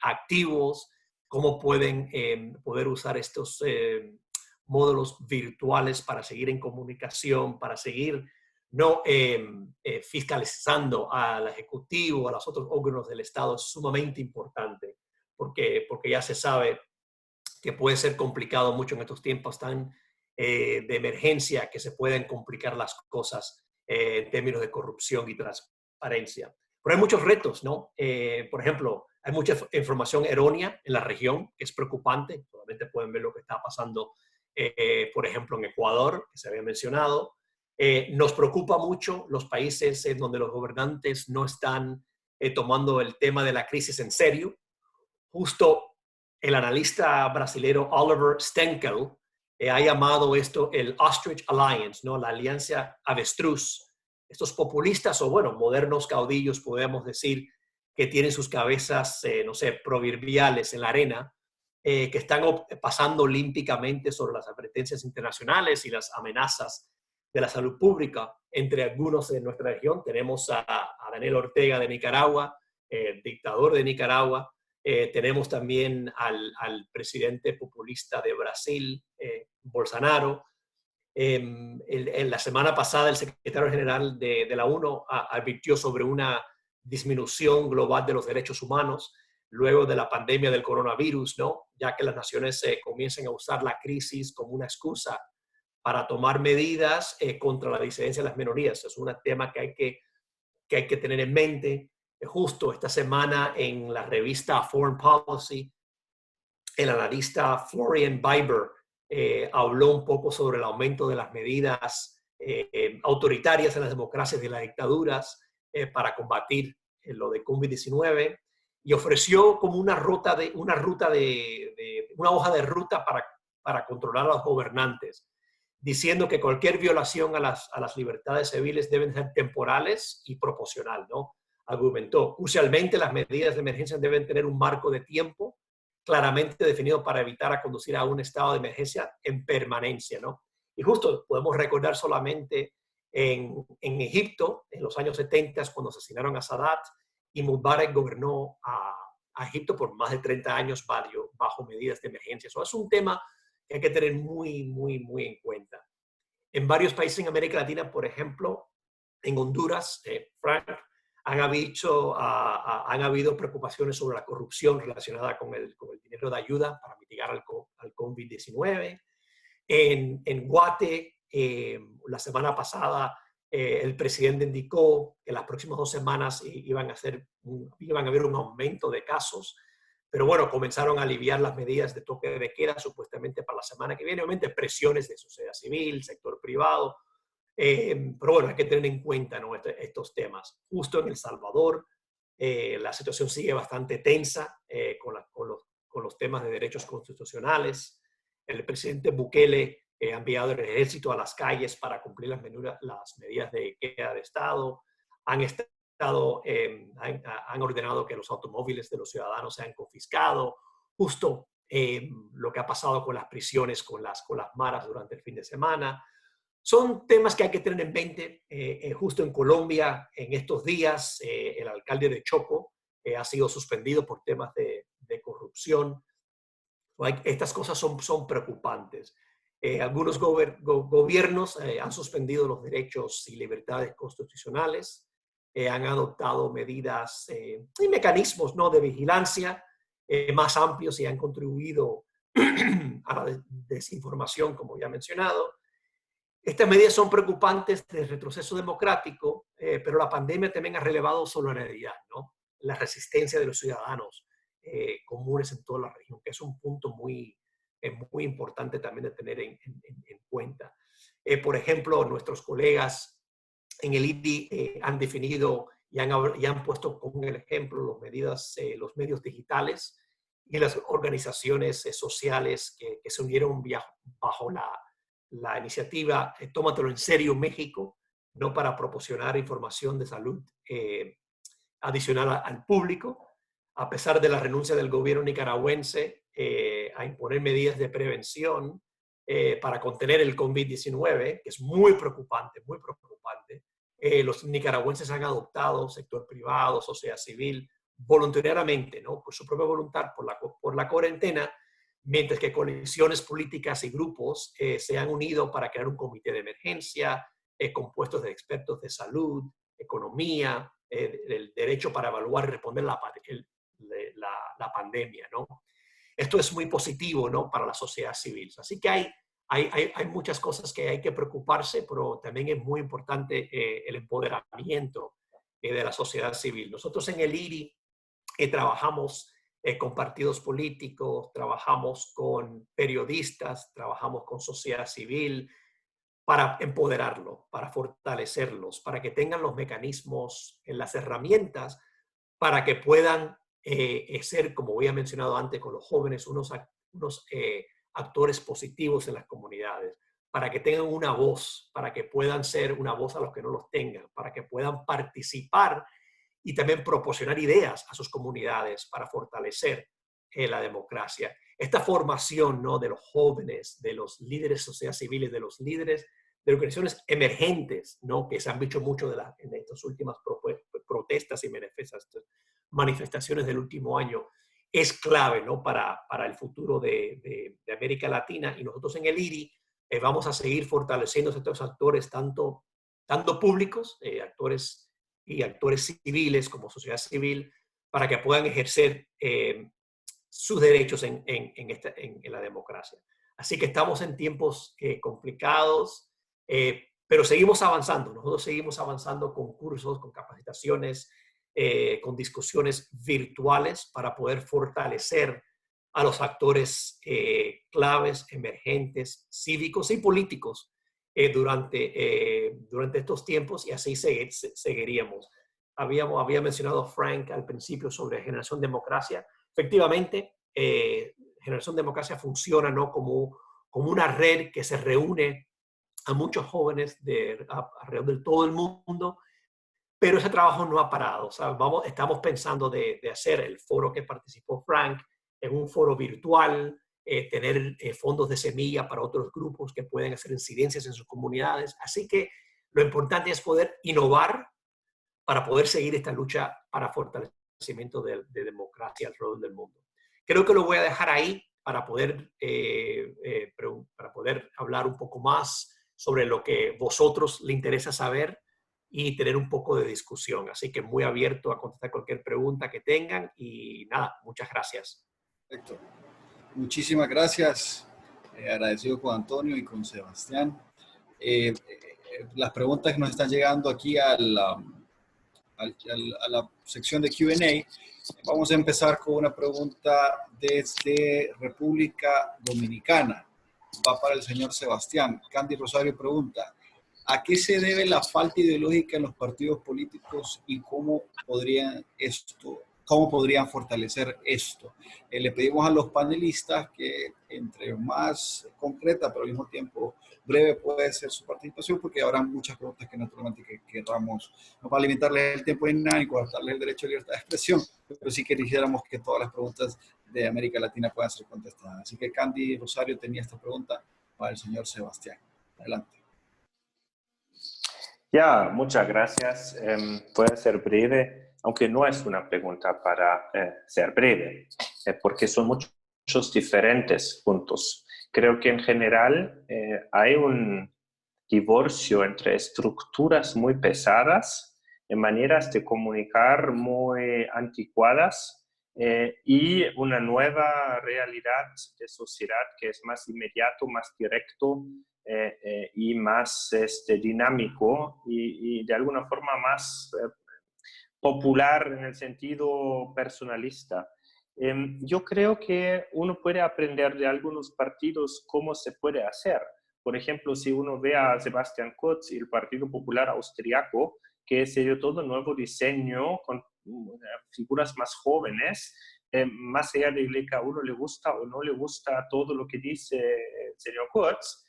activos, cómo pueden poder usar estos módulos virtuales para seguir en comunicación, para seguir fiscalizando al Ejecutivo, a los otros órganos del Estado, es sumamente importante, porque ya se sabe que puede ser complicado mucho en estos tiempos tan de emergencia, que se pueden complicar las cosas en términos de corrupción y transparencia. Pero hay muchos retos, ¿no? Por ejemplo, hay mucha información errónea en la región, que es preocupante. Solamente pueden ver lo que está pasando, por ejemplo, en Ecuador, que se había mencionado. Nos preocupa mucho los países en donde los gobernantes no están tomando el tema de la crisis en serio. Justo el analista brasilero Oliver Stenkel ha llamado esto el Ostrich Alliance, ¿no? La alianza avestruz. Estos populistas, o bueno, modernos caudillos, podemos decir, que tienen sus cabezas, no sé, proverbiales en la arena, que están pasando olímpicamente sobre las advertencias internacionales y las amenazas de la salud pública. Entre algunos de nuestra región tenemos a Daniel Ortega de Nicaragua, dictador de Nicaragua. Tenemos también al presidente populista de Brasil, Bolsonaro. En la semana pasada el secretario general de la ONU advirtió sobre una disminución global de los derechos humanos luego de la pandemia del coronavirus, ¿no? Ya que las naciones comiencen a usar la crisis como una excusa para tomar medidas contra la disidencia de las minorías. Es un tema que hay que tener en mente. Justo esta semana en la revista Foreign Policy, el analista Florian Weiber habló un poco sobre el aumento de las medidas autoritarias en las democracias y las dictaduras para combatir lo de COVID-19 y ofreció como una hoja de ruta para controlar a los gobernantes, diciendo que cualquier violación a las libertades civiles deben ser temporales y proporcional, ¿no? Argumentó, crucialmente las medidas de emergencia deben tener un marco de tiempo claramente definido para evitar conducir a un estado de emergencia en permanencia, ¿no? Y justo podemos recordar solamente en Egipto, en los años 70, cuando asesinaron a Sadat, y Mubarak gobernó a Egipto por más de 30 años bajo medidas de emergencia. Eso es un tema que hay que tener muy, muy, muy en cuenta. En varios países en América Latina, por ejemplo, en Honduras, Frank, han habido preocupaciones sobre la corrupción relacionada con el dinero de ayuda para mitigar al COVID-19. En Guate, la semana pasada, el presidente indicó que las próximas 2 semanas iban a haber un aumento de casos, pero bueno, comenzaron a aliviar las medidas de toque de queda supuestamente para la semana que viene. Obviamente presiones de sociedad civil, sector privado, pero bueno, hay que tener en cuenta, ¿no?, estos temas. Justo en El Salvador, la situación sigue bastante tensa con los temas de derechos constitucionales. El presidente Bukele ha enviado el ejército a las calles para cumplir las medidas de queda de Estado. Han ordenado que los automóviles de los ciudadanos sean confiscados. Justo lo que ha pasado con las prisiones, con las maras durante el fin de semana. Son temas que hay que tener en mente. Justo en Colombia, en estos días, el alcalde de Choco ha sido suspendido por temas de corrupción. Estas cosas son preocupantes. Algunos gobiernos han suspendido los derechos y libertades constitucionales, han adoptado medidas y mecanismos, ¿no?, de vigilancia más amplios y han contribuido a la desinformación, como ya he mencionado. Estas medidas son preocupantes de retroceso democrático, pero la pandemia también ha relevado solidaridad, ¿no?, la resistencia de los ciudadanos comunes en toda la región, que es un punto muy importante también de tener en cuenta. Por ejemplo, nuestros colegas en el IDI han definido y han puesto como el ejemplo los medios digitales y las organizaciones sociales que se unieron bajo la iniciativa Tómatelo en Serio México, no para proporcionar información de salud adicional al público, a pesar de la renuncia del gobierno nicaragüense a imponer medidas de prevención para contener el COVID-19, que es muy preocupante, muy preocupante. Los nicaragüenses han adoptado, sector privado, sociedad civil, voluntariamente, ¿no?, por su propia voluntad, por la cuarentena, mientras que coaliciones políticas y grupos se han unido para crear un comité de emergencia compuestos de expertos de salud, economía, el derecho para evaluar y responder la pandemia, ¿no? Esto es muy positivo, ¿no?, para la sociedad civil. Así que hay muchas cosas que hay que preocuparse, pero también es muy importante el empoderamiento de la sociedad civil. Nosotros en el IRI trabajamos con partidos políticos, trabajamos con periodistas, trabajamos con sociedad civil para empoderarlo, para fortalecerlos, para que tengan los mecanismos, las herramientas para que puedan ser, como había mencionado antes con los jóvenes, unos actores positivos en las comunidades, para que tengan una voz, para que puedan ser una voz a los que no los tengan, para que puedan participar y también proporcionar ideas a sus comunidades para fortalecer la democracia. Esta formación, ¿no?, de los jóvenes, de los líderes de sociedad civil, de los líderes de organizaciones emergentes, ¿no?, que se han visto mucho en estas últimas protestas y manifestaciones del último año, es clave, ¿no?, para el futuro de América Latina. Y nosotros en el IRI vamos a seguir fortaleciendo a estos actores, tanto públicos, actores civiles como sociedad civil, para que puedan ejercer sus derechos en la democracia. Así que estamos en tiempos complicados, pero seguimos avanzando. Nosotros seguimos avanzando con cursos, con capacitaciones, con discusiones virtuales para poder fortalecer a los actores claves, emergentes, cívicos y políticos durante estos tiempos, y así seguiríamos. Había mencionado Frank al principio sobre Generación Democracia. Efectivamente, Generación Democracia funciona, ¿no?, como una red que se reúne a muchos jóvenes alrededor de todo el mundo, pero ese trabajo no ha parado. O sea, estamos pensando de hacer el foro que participó Frank en un foro virtual, tener fondos de semilla para otros grupos que pueden hacer incidencias en sus comunidades. Así que lo importante es poder innovar para poder seguir esta lucha para fortalecimiento de democracia alrededor del mundo. Creo que lo voy a dejar ahí para poder hablar un poco más sobre lo que vosotros le interesa saber y tener un poco de discusión. Así que muy abierto a contestar cualquier pregunta que tengan y nada, muchas gracias. Perfecto. Muchísimas gracias. Agradecido con Antonio y con Sebastián. Las preguntas que nos están llegando aquí a la sección de Q&A. Vamos a empezar con una pregunta desde República Dominicana. Va para el señor Sebastián. Candy Rosario pregunta: ¿a qué se debe la falta ideológica en los partidos políticos y cómo podrían fortalecer esto? Le pedimos a los panelistas que entre más concreta, pero al mismo tiempo breve puede ser su participación, porque habrá muchas preguntas que naturalmente querramos, no para limitarles el tiempo ni nada, ni cortarles el derecho a libertad de expresión, pero sí que quisiéramos que todas las preguntas de América Latina puedan ser contestadas. Así que Candy Rosario tenía esta pregunta para el señor Sebastián. Adelante. Ya, muchas gracias. Puede ser breve, aunque no es una pregunta para ser breve, porque son muchos diferentes puntos. Creo que en general hay un divorcio entre estructuras muy pesadas, maneras de comunicar muy anticuadas y una nueva realidad de sociedad que es más inmediato, más directo y más dinámico y de alguna forma más popular en el sentido personalista. Yo creo que uno puede aprender de algunos partidos cómo se puede hacer. Por ejemplo, si uno ve a Sebastian Kurz y el Partido Popular Austriaco, que se dio todo un nuevo diseño con figuras más jóvenes, más allá de que a uno le gusta o no le gusta todo lo que dice el señor Kurz,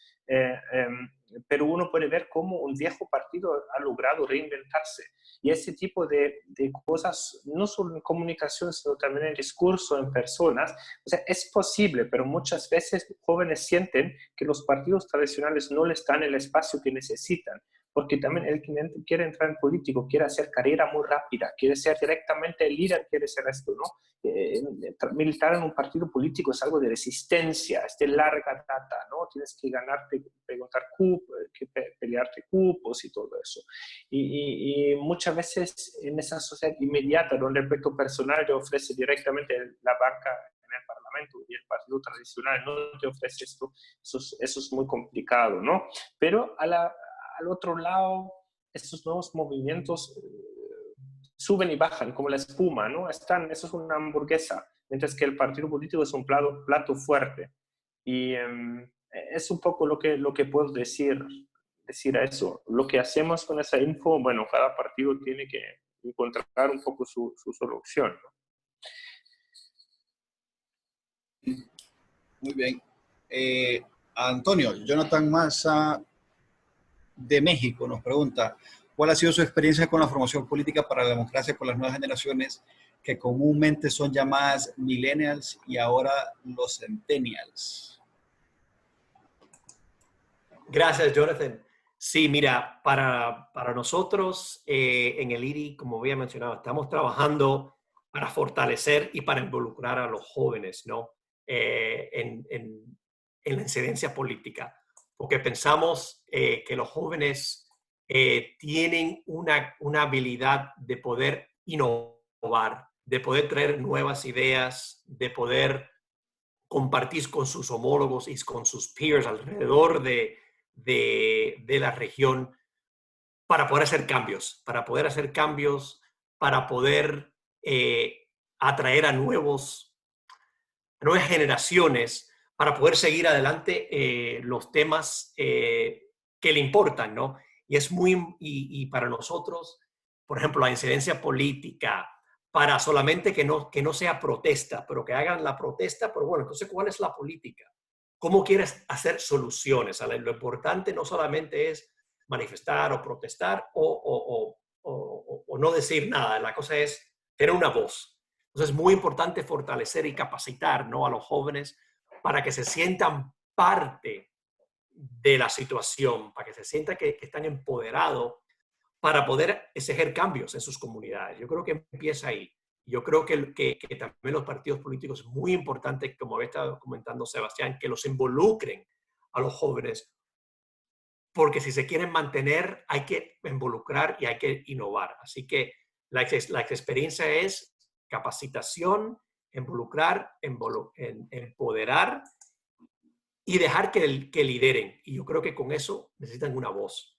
pero uno puede ver cómo un viejo partido ha logrado reinventarse. Y ese tipo de cosas, no solo en comunicación, sino también en discurso, en personas, o sea, es posible, pero muchas veces jóvenes sienten que los partidos tradicionales no les dan el espacio que necesitan, porque también el que quiere entrar en político quiere hacer carrera muy rápida, quiere ser directamente el líder, quiere ser esto, ¿no? Militar en un partido político es algo de resistencia, es de larga data, ¿no? Tienes que ganarte, pelearte cupos y todo eso. Y muchas veces en esa sociedad inmediata, donde el proyecto personal te ofrece directamente la banca en el Parlamento y el partido tradicional no te ofrece esto, eso es muy complicado, ¿no? Pero al otro lado, estos nuevos movimientos suben y bajan como la espuma, ¿no? Eso es una hamburguesa, mientras que el partido político es un plato fuerte. Y es un poco lo que puedo decir a eso. Lo que hacemos con esa info, bueno, cada partido tiene que encontrar un poco su solución, ¿no? Muy bien. Antonio, Jonathan Massa de México nos pregunta, ¿cuál ha sido su experiencia con la formación política para la democracia con las nuevas generaciones que comúnmente son llamadas millennials y ahora los centennials? Gracias, Jonathan. Sí, mira, para nosotros en el IRI, como había mencionado, estamos trabajando para fortalecer y para involucrar a los jóvenes, ¿no? En la incidencia política, porque pensamos que los jóvenes tienen una habilidad de poder innovar, de poder traer nuevas ideas, de poder compartir con sus homólogos y con sus peers alrededor de la región para poder hacer cambios, para poder atraer a nuevas generaciones, para poder seguir adelante los temas que le importan, ¿no? Y para nosotros, por ejemplo, la incidencia política, para solamente que no sea protesta, pero que hagan la protesta, pero bueno, entonces, ¿cuál es la política? ¿Cómo quieres hacer soluciones? Lo importante no solamente es manifestar o protestar o no decir nada. La cosa es tener una voz. Entonces es muy importante fortalecer y capacitar, ¿no?, a los jóvenes para que se sientan parte de la situación, para que se sientan que están empoderados para poder ejercer cambios en sus comunidades. Yo creo que empieza ahí. Yo creo que también los partidos políticos es muy importante, como había estado comentando Sebastián, que los involucren a los jóvenes, porque si se quieren mantener hay que involucrar y hay que innovar. Así que la experiencia es capacitación, involucrar, empoderar y dejar que lideren. Y yo creo que con eso necesitan una voz.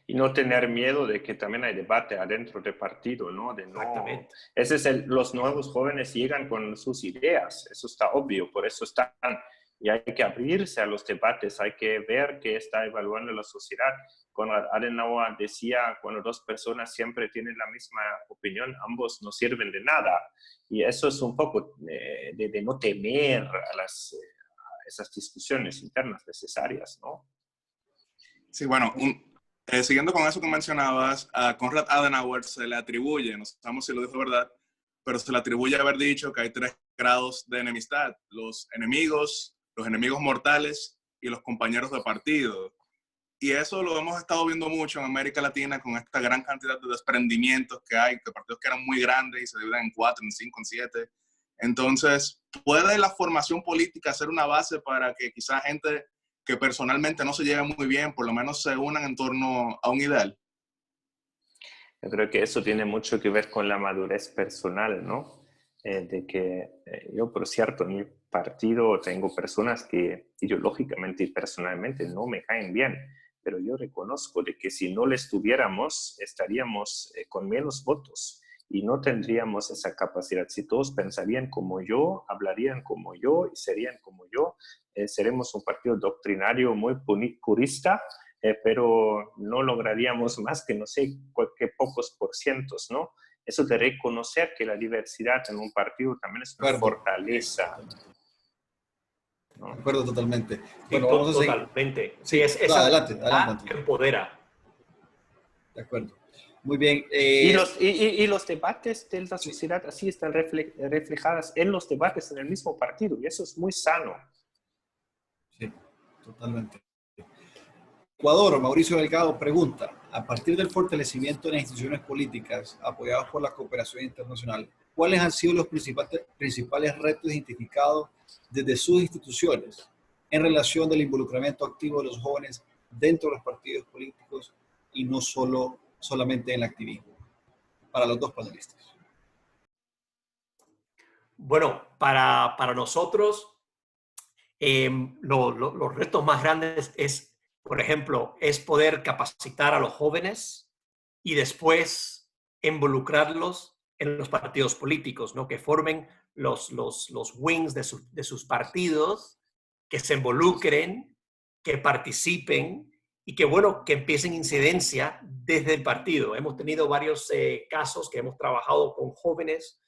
Y no tener miedo de que también hay debate adentro del partido, ¿no? Exactamente. Los nuevos jóvenes llegan con sus ideas, eso está obvio, por eso están. Y hay que abrirse a los debates, hay que ver qué está evaluando la sociedad. Cuando Adenauer decía, cuando dos personas siempre tienen la misma opinión, ambos no sirven de nada. Y eso es un poco de no temer a esas discusiones internas necesarias, ¿no? Sí, bueno, siguiendo con eso que mencionabas, a Konrad Adenauer se le atribuye, no sabemos si lo dijo verdad, pero se le atribuye haber dicho que hay 3 grados de enemistad: los enemigos mortales y los compañeros de partido. Y eso lo hemos estado viendo mucho en América Latina con esta gran cantidad de desprendimientos que hay, que partidos que eran muy grandes y se dividen en 4, en 5, en 7. Entonces, ¿puede la formación política ser una base para que quizá gente que personalmente no se lleve muy bien, por lo menos se unan en torno a un ideal? Yo creo que eso tiene mucho que ver con la madurez personal, ¿no? Yo, por cierto, en mi partido tengo personas que ideológicamente y personalmente no me caen bien, pero yo reconozco de que si no les tuviéramos, estaríamos con menos votos y no tendríamos esa capacidad. Si todos pensarían como yo, hablarían como yo y serían como yo, seremos un partido doctrinario muy purista, pero no lograríamos más que, no sé, que pocos porcientos, ¿no? Eso de reconocer que la diversidad en un partido también es una fortaleza. ¿No? De acuerdo totalmente. Bueno, vamos a seguir. Totalmente. Sí, adelante, empodera. De acuerdo. Muy bien. Y los debates de la sociedad así están reflejadas en los debates en el mismo partido, y eso es muy sano. Sí, totalmente. Ecuador, Mauricio Delgado pregunta, a partir del fortalecimiento de las instituciones políticas apoyadas por la cooperación internacional, ¿cuáles han sido los principales retos identificados desde sus instituciones en relación del involucramiento activo de los jóvenes dentro de los partidos políticos y no solamente en el activismo? Para los dos panelistas. Bueno, para nosotros, los retos más grandes es, por ejemplo, es poder capacitar a los jóvenes y después involucrarlos en los partidos políticos, ¿no? Que formen los wings de sus partidos, que se involucren, que participen y que, bueno, que empiecen incidencia desde el partido. Hemos tenido varios casos que hemos trabajado con jóvenes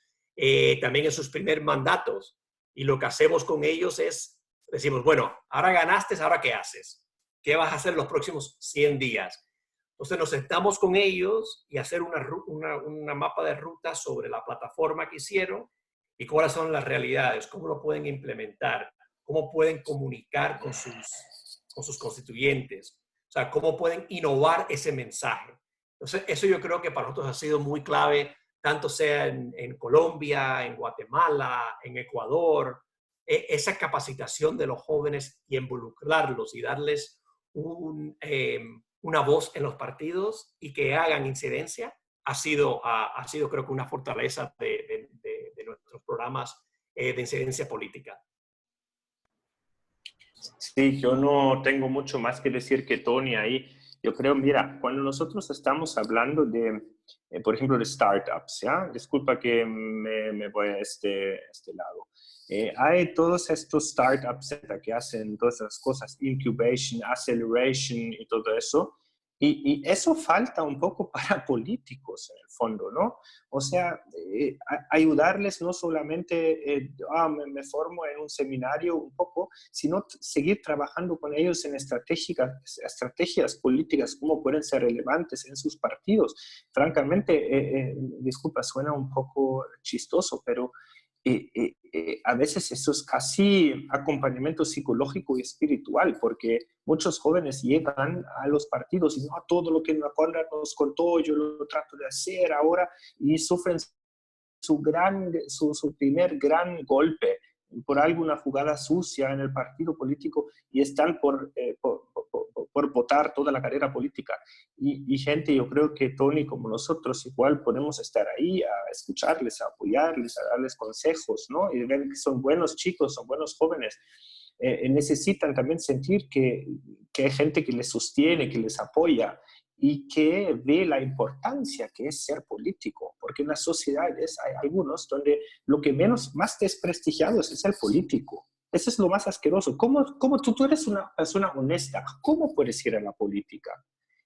también en sus primeros mandatos, y lo que hacemos con ellos es, decimos, bueno, ahora ganaste, ¿ahora qué haces? ¿qué vas a hacer los próximos 100 días? Entonces nos sentamos con ellos y hacer una mapa de ruta sobre la plataforma que hicieron y cuáles son las realidades, cómo lo pueden implementar, cómo pueden comunicar con sus constituyentes, o sea, cómo pueden innovar ese mensaje. Entonces, eso yo creo que para nosotros ha sido muy clave, tanto sea en Colombia, en Guatemala, en Ecuador, esa capacitación de los jóvenes y involucrarlos y darles una voz en los partidos y que hagan incidencia, ha sido creo que una fortaleza de nuestros programas de incidencia política. Sí, yo no tengo mucho más que decir que Tony ahí. Yo creo, mira, cuando nosotros estamos hablando de, por ejemplo, de startups, ¿ya? Disculpa que me voy a este lado. Hay todos estos startups que hacen todas esas cosas, incubation, acceleration y todo eso. Y eso falta un poco para políticos, en el fondo, ¿no? O sea, ayudarles no solamente, me formo en un seminario un poco, sino seguir trabajando con ellos en estrategias políticas, cómo pueden ser relevantes en sus partidos. Francamente, disculpa, suena un poco chistoso, pero a veces eso es casi acompañamiento psicológico y espiritual, porque muchos jóvenes llegan a los partidos y no, todo lo que Conrad nos contó, yo lo trato de hacer ahora, y sufren su primer gran golpe por alguna jugada sucia en el partido político y están por votar toda la carrera política. Y gente, yo creo que Tony, como nosotros, igual podemos estar ahí a escucharles, a apoyarles, a darles consejos, ¿no? Y ver que son buenos chicos, son buenos jóvenes. Necesitan también sentir que hay gente que les sostiene, que les apoya y que ve la importancia que es ser político, porque en las sociedades hay algunos donde lo que más desprestigiado es el político. Eso es lo más asqueroso. ¿Cómo tú eres una persona honesta? ¿Cómo puedes ir a la política?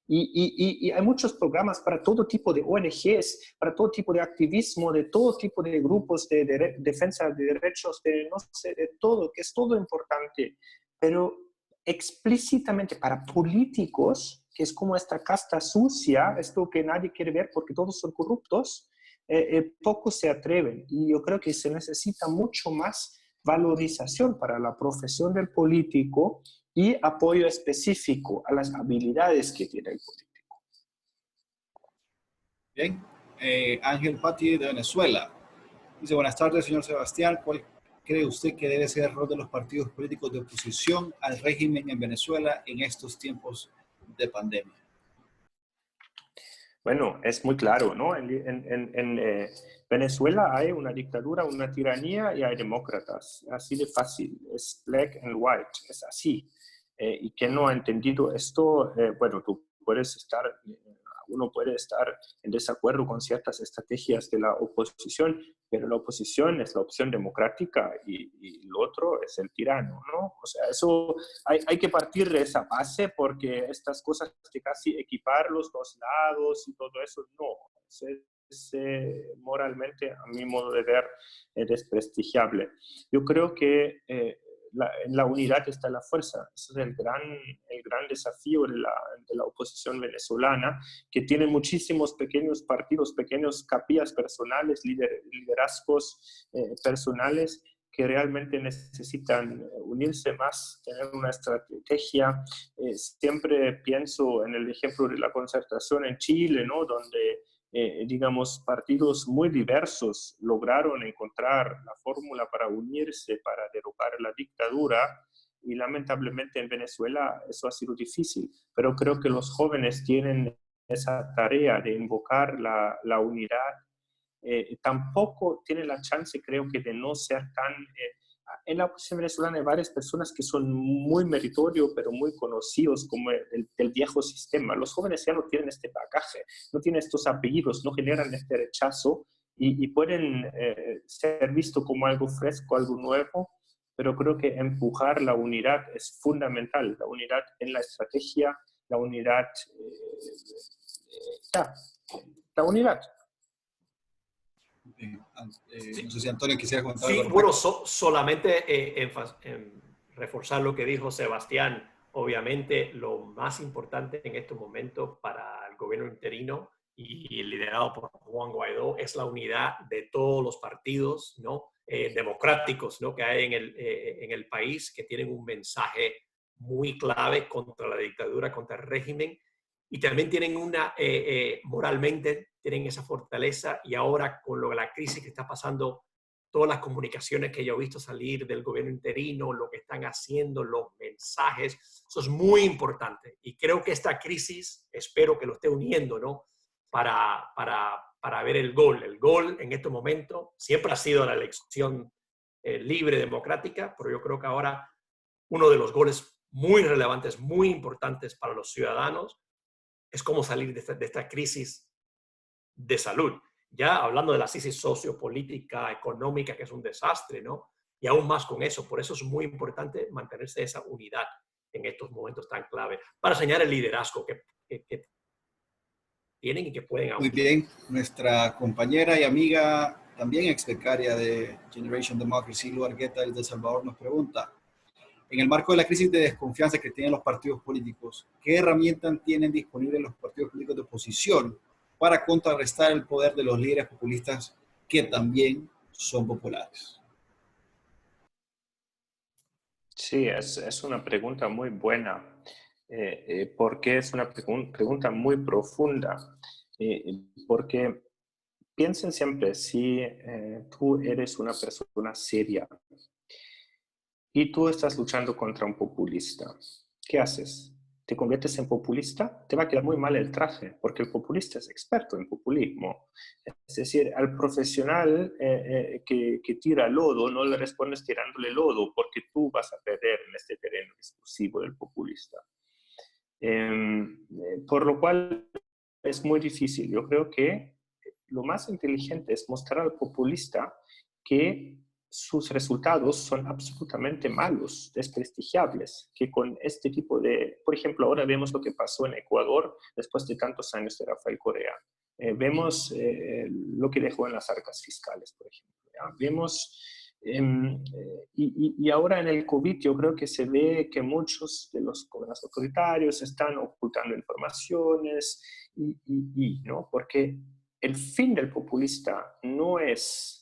Y hay muchos programas para todo tipo de ONGs, para todo tipo de activismo, de todo tipo de grupos de defensa de derechos, de no sé, de todo, que es todo importante. Pero explícitamente para políticos, que es como esta casta sucia, esto que nadie quiere ver porque todos son corruptos, pocos se atreven. Y yo creo que se necesita mucho más valorización para la profesión del político y apoyo específico a las habilidades que tiene el político. Bien, Ángel Patti de Venezuela. Dice, buenas tardes, señor Sebastián. ¿Cuál cree usted que debe ser el rol de los partidos políticos de oposición al régimen en Venezuela en estos tiempos de pandemia? Bueno, es muy claro, ¿no? En Venezuela hay una dictadura, una tiranía y hay demócratas. Así de fácil. Es black and white. Es así. Y quien no ha entendido esto, bueno, uno puede estar en desacuerdo con ciertas estrategias de la oposición, pero la oposición es la opción democrática y lo otro es el tirano, ¿no? O sea, eso hay que partir de esa base porque estas cosas de casi equipar los dos lados y todo eso, no. Es moralmente, a mi modo de ver, desprestigiable. Yo creo que en la unidad está la fuerza. Ese es el gran desafío de la oposición venezolana, que tiene muchísimos pequeños partidos, pequeños capillas personales, liderazgos personales que realmente necesitan unirse más, tener una estrategia. Siempre pienso en el ejemplo de la concertación en Chile, ¿no? Donde digamos, partidos muy diversos lograron encontrar la fórmula para unirse, para derrocar la dictadura, y lamentablemente en Venezuela eso ha sido difícil, pero creo que los jóvenes tienen esa tarea de invocar la unidad. Tampoco tienen la chance, creo que, de no ser tan... en la oposición venezolana hay varias personas que son muy meritorios, pero muy conocidos como el viejo sistema. Los jóvenes ya no tienen este bagaje, no tienen estos apellidos, no generan este rechazo y pueden ser vistos como algo fresco, algo nuevo, pero creo que empujar la unidad es fundamental, la unidad en la estrategia, la unidad, la unidad. No sé si Antonio quisiera comentar sí, algo. Bueno, solamente reforzar lo que dijo Sebastián. obviamente lo más importante en estos momentos para el gobierno interino y liderado por Juan Guaidó es la unidad de todos los partidos, ¿no? Democráticos, ¿no? Que hay en el país, que tienen un mensaje muy clave contra la dictadura, contra el régimen, y también tienen moralmente, tienen esa fortaleza, y ahora con la crisis que está pasando, todas las comunicaciones que yo he visto salir del gobierno interino, lo que están haciendo, los mensajes, eso es muy importante. Y creo que esta crisis, espero que lo esté uniendo, ¿no? Para ver el gol. El gol en este momento siempre ha sido la elección libre, democrática, pero yo creo que ahora uno de los goles muy relevantes, muy importantes para los ciudadanos, es cómo salir de esta crisis de salud. Ya hablando de la crisis sociopolítica, económica, que es un desastre, ¿no? Y aún más con eso. Por eso es muy importante mantenerse esa unidad en estos momentos tan clave, para enseñar el liderazgo que tienen y que pueden aún. Muy bien, nuestra compañera y amiga, también ex becaria de Generation Democracy, Lu Argueta, del de Salvador, nos pregunta: en el marco de la crisis de desconfianza que tienen los partidos políticos, ¿qué herramientas tienen disponibles los partidos políticos de oposición para contrarrestar el poder de los líderes populistas que también son populares? Sí, es una pregunta muy buena, porque es una pregunta muy profunda, porque piensen siempre, si tú eres una persona seria y tú estás luchando contra un populista, ¿qué haces? ¿Te conviertes en populista? Te va a quedar muy mal el traje, porque el populista es experto en populismo. Es decir, al profesional que tira lodo, no le respondes tirándole lodo, porque tú vas a perder en este terreno exclusivo del populista. Por lo cual es muy difícil. Yo creo que lo más inteligente es mostrar al populista que sus resultados son absolutamente malos, desprestigiables, que con este tipo de, por ejemplo, ahora vemos lo que pasó en Ecuador después de tantos años de Rafael Correa. Vemos lo que dejó en las arcas fiscales, por ejemplo. ¿Ya? Vemos, y ahora en el COVID yo creo que se ve que muchos de los gobiernos autoritarios están ocultando informaciones, ¿no? Porque el fin del populista no es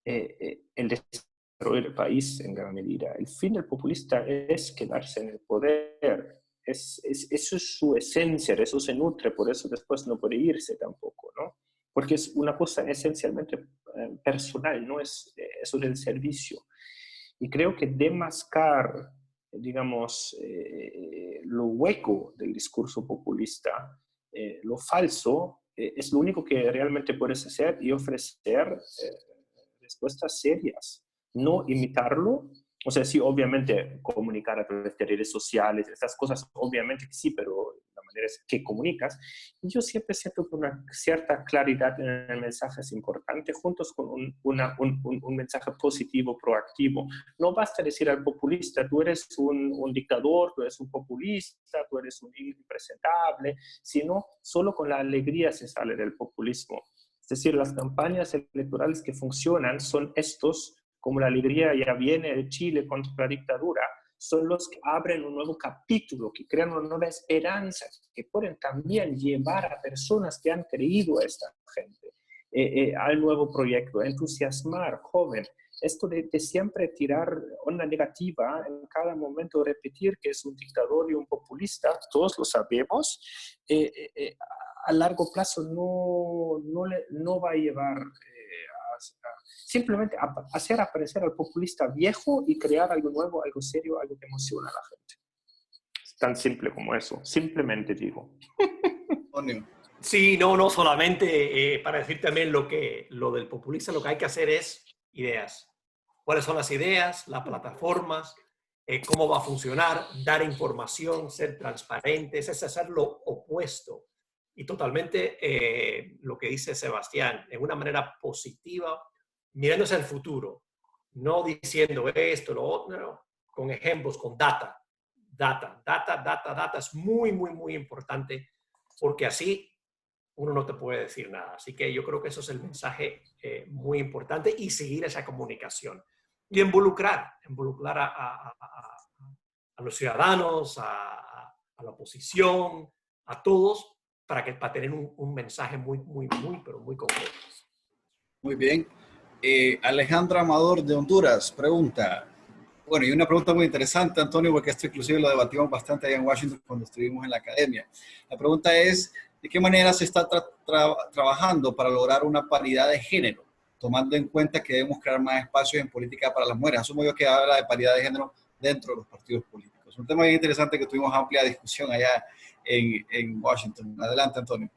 el desarrollo del país en gran medida. El fin del populista es quedarse en el poder. Eso es su esencia, de eso se nutre, por eso después no puede irse tampoco, ¿no? Porque es una cosa esencialmente personal, no es eso del servicio. Y creo que demascar, digamos, lo hueco del discurso populista, lo falso, es lo único que realmente puedes hacer y ofrecer respuestas serias, no imitarlo. O sea, sí, obviamente comunicar a través de redes sociales, estas cosas, obviamente que sí, pero la manera es que comunicas. Y yo siempre siento que una cierta claridad en el mensaje es importante, juntos con un mensaje positivo, proactivo. No basta decir al populista, tú eres un dictador, tú eres un populista, tú eres un impresentable, sino solo con la alegría se sale del populismo. Es decir, las campañas electorales que funcionan son estos, como la alegría ya viene de Chile contra la dictadura, son los que abren un nuevo capítulo, que crean una nueva esperanza, que pueden también llevar a personas que han creído a esta gente, al nuevo proyecto, entusiasmar joven. Esto de siempre tirar onda negativa, en cada momento repetir que es un dictador y un populista, todos lo sabemos, a largo plazo no va a llevar simplemente a hacer aparecer al populista viejo y crear algo nuevo, algo serio, algo que emociona a la gente. Es tan simple como eso, simplemente digo. Sí, no solamente para decir también lo del populista, lo que hay que hacer es ideas. ¿Cuáles son las ideas, las plataformas, cómo va a funcionar, dar información, ser transparentes, es hacer lo opuesto? Y totalmente lo que dice Sebastián, en una manera positiva, mirándose al futuro, no diciendo esto, lo otro, no, con ejemplos, con data. Data es muy, muy, muy importante, porque así uno no te puede decir nada. Así que yo creo que eso es el mensaje muy importante, y seguir esa comunicación. Y involucrar los ciudadanos, a la oposición, a todos, para tener un mensaje pero muy concreto. Muy bien. Alejandra Amador de Honduras pregunta, bueno, y una pregunta muy interesante, Antonio, porque esto inclusive lo debatimos bastante allá en Washington cuando estuvimos en la academia. La pregunta es, ¿de qué manera se está trabajando para lograr una paridad de género, tomando en cuenta que debemos crear más espacios en política para las mujeres? Asumo yo que habla de paridad de género dentro de los partidos políticos. Un tema bien interesante que tuvimos amplia discusión allá en Washington. Adelante, Antonio.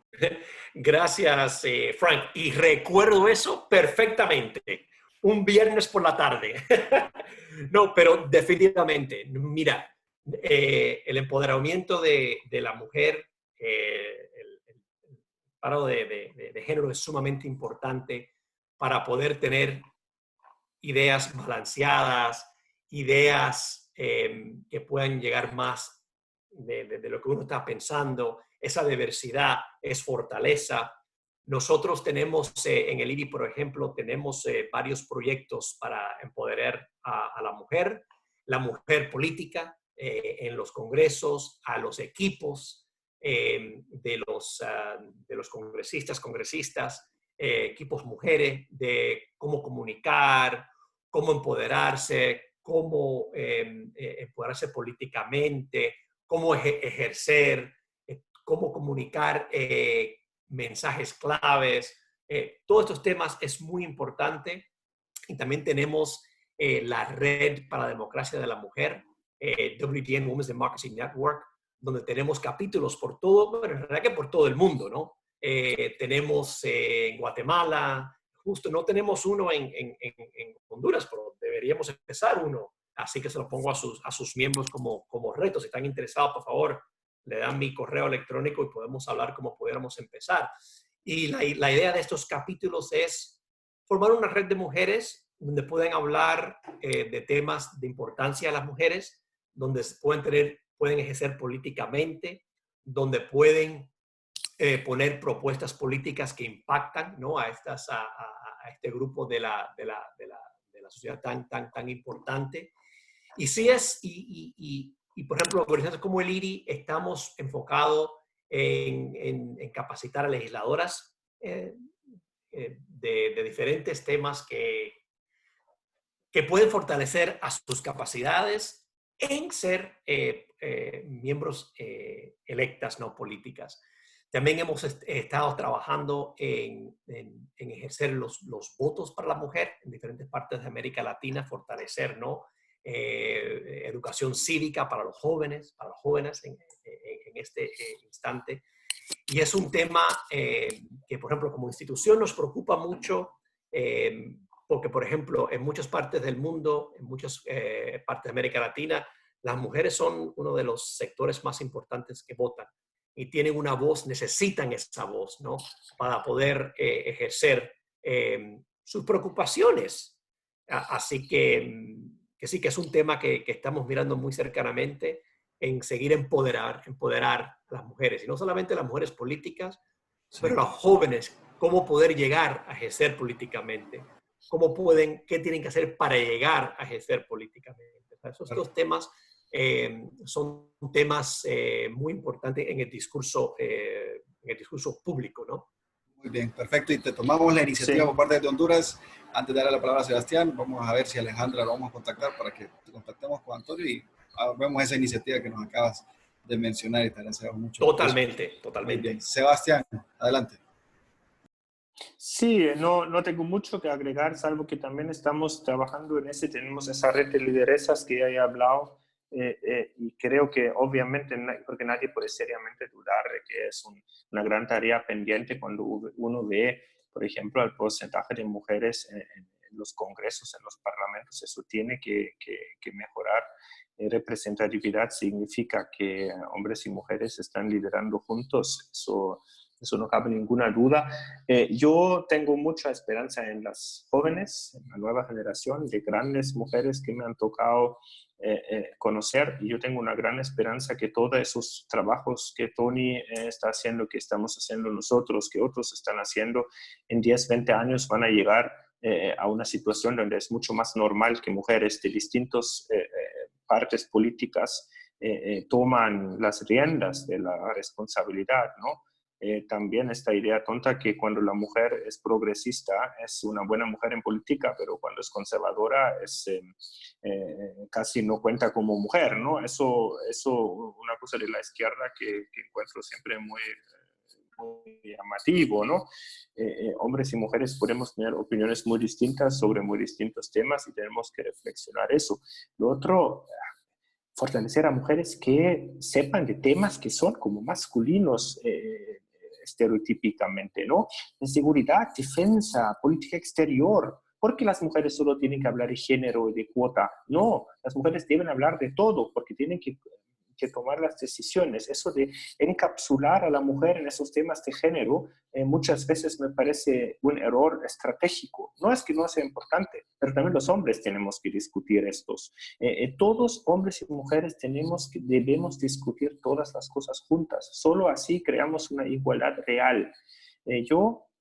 Gracias, Frank. Y recuerdo eso perfectamente. Un viernes por la tarde. No, pero definitivamente, mira, el empoderamiento de la mujer, el paro de género es sumamente importante para poder tener ideas balanceadas, ideas que puedan llegar más de lo que uno está pensando. Esa diversidad es fortaleza. Nosotros tenemos en el IRI, por ejemplo, tenemos varios proyectos para empoderar a la mujer política en los congresos, a los equipos de los congresistas, equipos mujeres, de cómo comunicar, cómo empoderarse, cómo empoderarse políticamente, cómo ejercer, cómo comunicar mensajes claves. Todos estos temas es muy importante. Y también tenemos la Red para la Democracia de la Mujer, WDN Women's Democracy Network, donde tenemos capítulos por todo, bueno, en realidad que por todo el mundo, ¿no? Tenemos en Guatemala, justo no tenemos uno en Honduras, pero deberíamos empezar uno. Así que se lo pongo a sus miembros como reto. Si están interesados, por favor, le dan mi correo electrónico y podemos hablar cómo pudiéramos empezar. Y la idea de estos capítulos es formar una red de mujeres donde pueden hablar de temas de importancia a las mujeres, donde pueden ejercer políticamente, donde pueden poner propuestas políticas que impactan, ¿no? a este grupo de la sociedad tan importante. Y sí y por ejemplo, organizaciones como el IRI estamos enfocados en capacitar a legisladoras de diferentes temas que pueden fortalecer a sus capacidades en ser miembros electas, no políticas. También hemos estado trabajando en ejercer los votos para la mujer en diferentes partes de América Latina, fortalecer, ¿no? Educación cívica para los jóvenes en este instante. Y es un tema que, por ejemplo, como institución nos preocupa mucho porque, por ejemplo, en muchas partes del mundo, en muchas partes de América Latina, las mujeres son uno de los sectores más importantes que votan y tienen una voz, necesitan esa voz, ¿no? Para poder ejercer sus preocupaciones. Así que sí, que es un tema que estamos mirando muy cercanamente en seguir empoderar a las mujeres, y no solamente las mujeres políticas, pero los jóvenes, cómo poder llegar a ejercer políticamente, qué tienen que hacer para llegar a ejercer políticamente. Esos dos temas son temas muy importantes en el discurso público, ¿no? Muy bien, perfecto. Y te tomamos la iniciativa por parte de Honduras. Antes de darle la palabra a Sebastián, vamos a ver si Alejandra lo vamos a contactar para que te contactemos con Antonio y vemos esa iniciativa que nos acabas de mencionar y te agradecemos mucho. Totalmente. Muy bien. Sebastián, adelante. Sí, no tengo mucho que agregar, salvo que también estamos trabajando en tenemos esa red de lideresas que ya he hablado, y creo que obviamente, porque nadie puede seriamente dudar de que es una gran tarea pendiente cuando uno ve, por ejemplo, el porcentaje de mujeres en los congresos, en los parlamentos. Eso tiene que mejorar. Representatividad significa que hombres y mujeres están liderando juntos. Eso no cabe ninguna duda. Yo tengo mucha esperanza en las jóvenes, en la nueva generación de grandes mujeres que me han tocado conocer. Y yo tengo una gran esperanza que todos esos trabajos que Tony está haciendo, que estamos haciendo nosotros, que otros están haciendo, en 10, 20 años van a llegar a una situación donde es mucho más normal que mujeres de distintos partes políticas toman las riendas de la responsabilidad, ¿no? También esta idea tonta que cuando la mujer es progresista es una buena mujer en política, pero cuando es conservadora casi no cuenta como mujer, ¿no? Eso una cosa de la izquierda que encuentro siempre muy llamativo, ¿no? Hombres y mujeres podemos tener opiniones muy distintas sobre muy distintos temas y tenemos que reflexionar eso. Lo otro, fortalecer a mujeres que sepan de temas que son como masculinos estereotípicamente, ¿no? De seguridad, defensa, política exterior. ¿Por qué las mujeres solo tienen que hablar de género y de cuota? No, las mujeres deben hablar de todo porque tienen que tomar las decisiones. Eso de encapsular a la mujer en esos temas de género muchas veces me parece un error estratégico. No es que no sea importante, pero también los hombres tenemos que discutir estos. Todos, hombres y mujeres, debemos discutir todas las cosas juntas. Solo así creamos una igualdad real.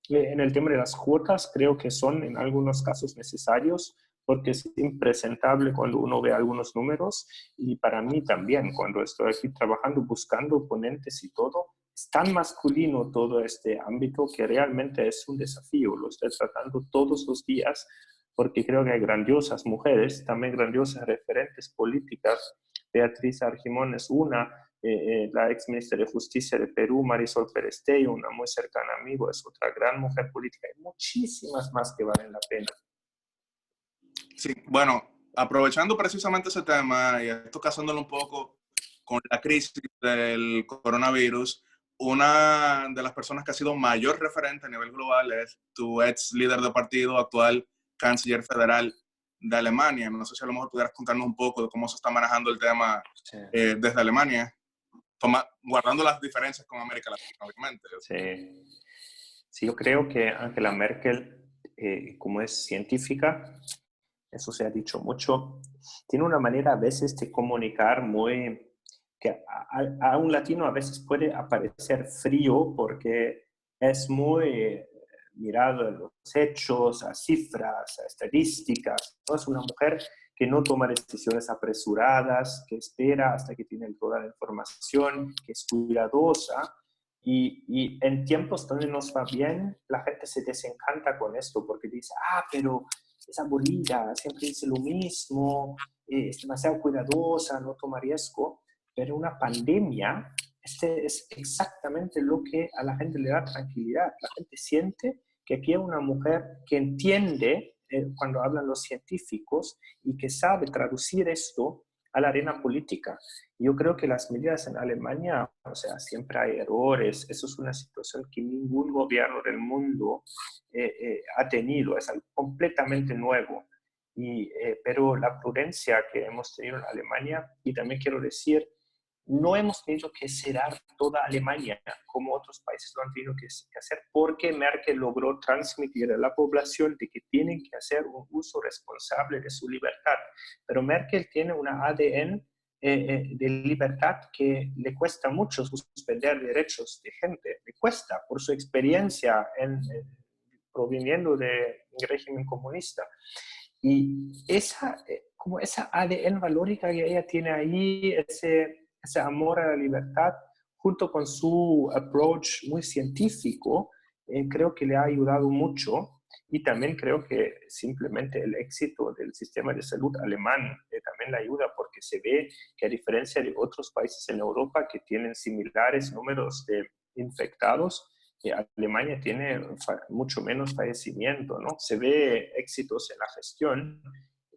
En el tema de las cuotas, creo que son en algunos casos necesarios, porque es impresentable cuando uno ve algunos números, y para mí también, cuando estoy aquí trabajando, buscando ponentes y todo, es tan masculino todo este ámbito que realmente es un desafío. Lo estoy tratando todos los días, porque creo que hay grandiosas mujeres, también grandiosas referentes políticas. Beatriz Argimón es una, la ex ministra de Justicia de Perú, Marisol Perestello, una muy cercana amigo, es otra gran mujer política. Hay muchísimas más que valen la pena. Sí, bueno, aprovechando precisamente ese tema y esto casándolo un poco con la crisis del coronavirus, una de las personas que ha sido mayor referente a nivel global es tu ex líder de partido, actual canciller federal de Alemania. No sé si a lo mejor pudieras contarnos un poco de cómo se está manejando el tema desde Alemania, guardando las diferencias con América Latina, obviamente. Sí, yo creo que Angela Merkel, como es científica, eso se ha dicho mucho, tiene una manera a veces de comunicar que a un latino a veces puede parecer frío porque es muy mirado a los hechos, a cifras, a estadísticas. ¿No? Es una mujer que no toma decisiones apresuradas, que espera hasta que tiene toda la información, que es cuidadosa. Y en tiempos donde nos va bien, la gente se desencanta con esto porque dice, pero es aburrida, siempre dice lo mismo, es demasiado cuidadosa, no toma riesgo. Pero una pandemia, es exactamente lo que a la gente le da tranquilidad. La gente siente que aquí hay una mujer que entiende cuando hablan los científicos y que sabe traducir esto a la arena política. Yo creo que las medidas en Alemania, o sea, siempre hay errores. Eso es una situación que ningún gobierno del mundo ha tenido. Es algo completamente nuevo. Pero la prudencia que hemos tenido en Alemania, y también quiero decir, no hemos tenido que cerrar toda Alemania como otros países lo han tenido que hacer, porque Merkel logró transmitir a la población de que tienen que hacer un uso responsable de su libertad. Pero Merkel tiene una ADN de libertad que le cuesta mucho suspender derechos de gente, le cuesta por su experiencia proviniendo del régimen comunista. Y como esa ADN valórica que ella tiene ahí, ese amor a la libertad, junto con su approach muy científico, creo que le ha ayudado mucho. Y también creo que simplemente el éxito del sistema de salud alemán también le ayuda, porque se ve que a diferencia de otros países en Europa que tienen similares números de infectados, Alemania tiene mucho menos fallecimiento, ¿no? Se ve éxitos en la gestión.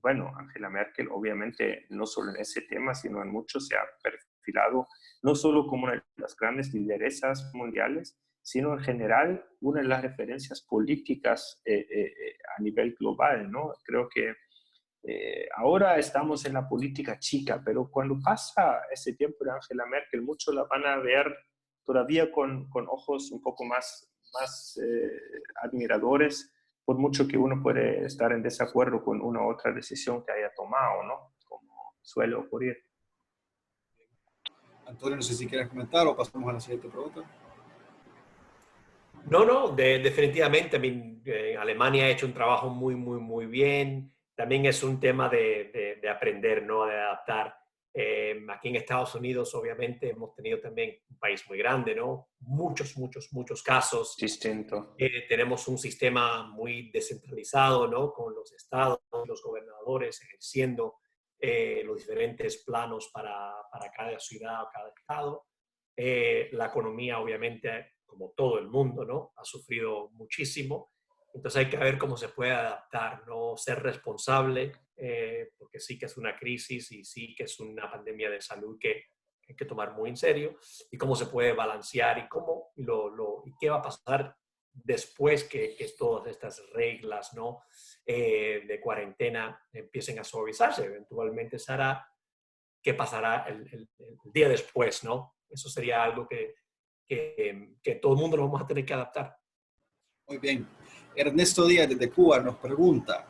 Bueno, Angela Merkel obviamente no solo en ese tema, sino en muchos se ha perfilado no solo como una de las grandes lideresas mundiales, sino en general una de las referencias políticas a nivel global, ¿no? Creo que ahora estamos en la política chica, pero cuando pasa ese tiempo de Angela Merkel, muchos la van a ver todavía con ojos un poco más admiradores, por mucho que uno puede estar en desacuerdo con una u otra decisión que haya tomado, ¿no? Como suele ocurrir. Antonio, no sé si quieres comentar o pasamos a la siguiente pregunta. No, definitivamente. Alemania ha hecho un trabajo muy bien. También es un tema de aprender, ¿no? De adaptar. Aquí en Estados Unidos, obviamente, hemos tenido también un país muy grande, ¿no? Muchos casos. Distinto. Tenemos un sistema muy descentralizado, ¿no? Con los estados, los gobernadores ejerciendo los diferentes planos para cada ciudad o cada estado. La economía, obviamente, como todo el mundo, ¿no? Ha sufrido muchísimo. Entonces hay que ver cómo se puede adaptar, no ser responsable, porque sí que es una crisis y sí que es una pandemia de salud que hay que tomar muy en serio, y cómo se puede balancear y y qué va a pasar después que todas estas reglas, ¿no? De cuarentena empiecen a suavizarse. Eventualmente será qué pasará el día después, ¿no? Eso sería algo que todo el mundo nos vamos a tener que adaptar. Muy bien. Ernesto Díaz desde Cuba nos pregunta,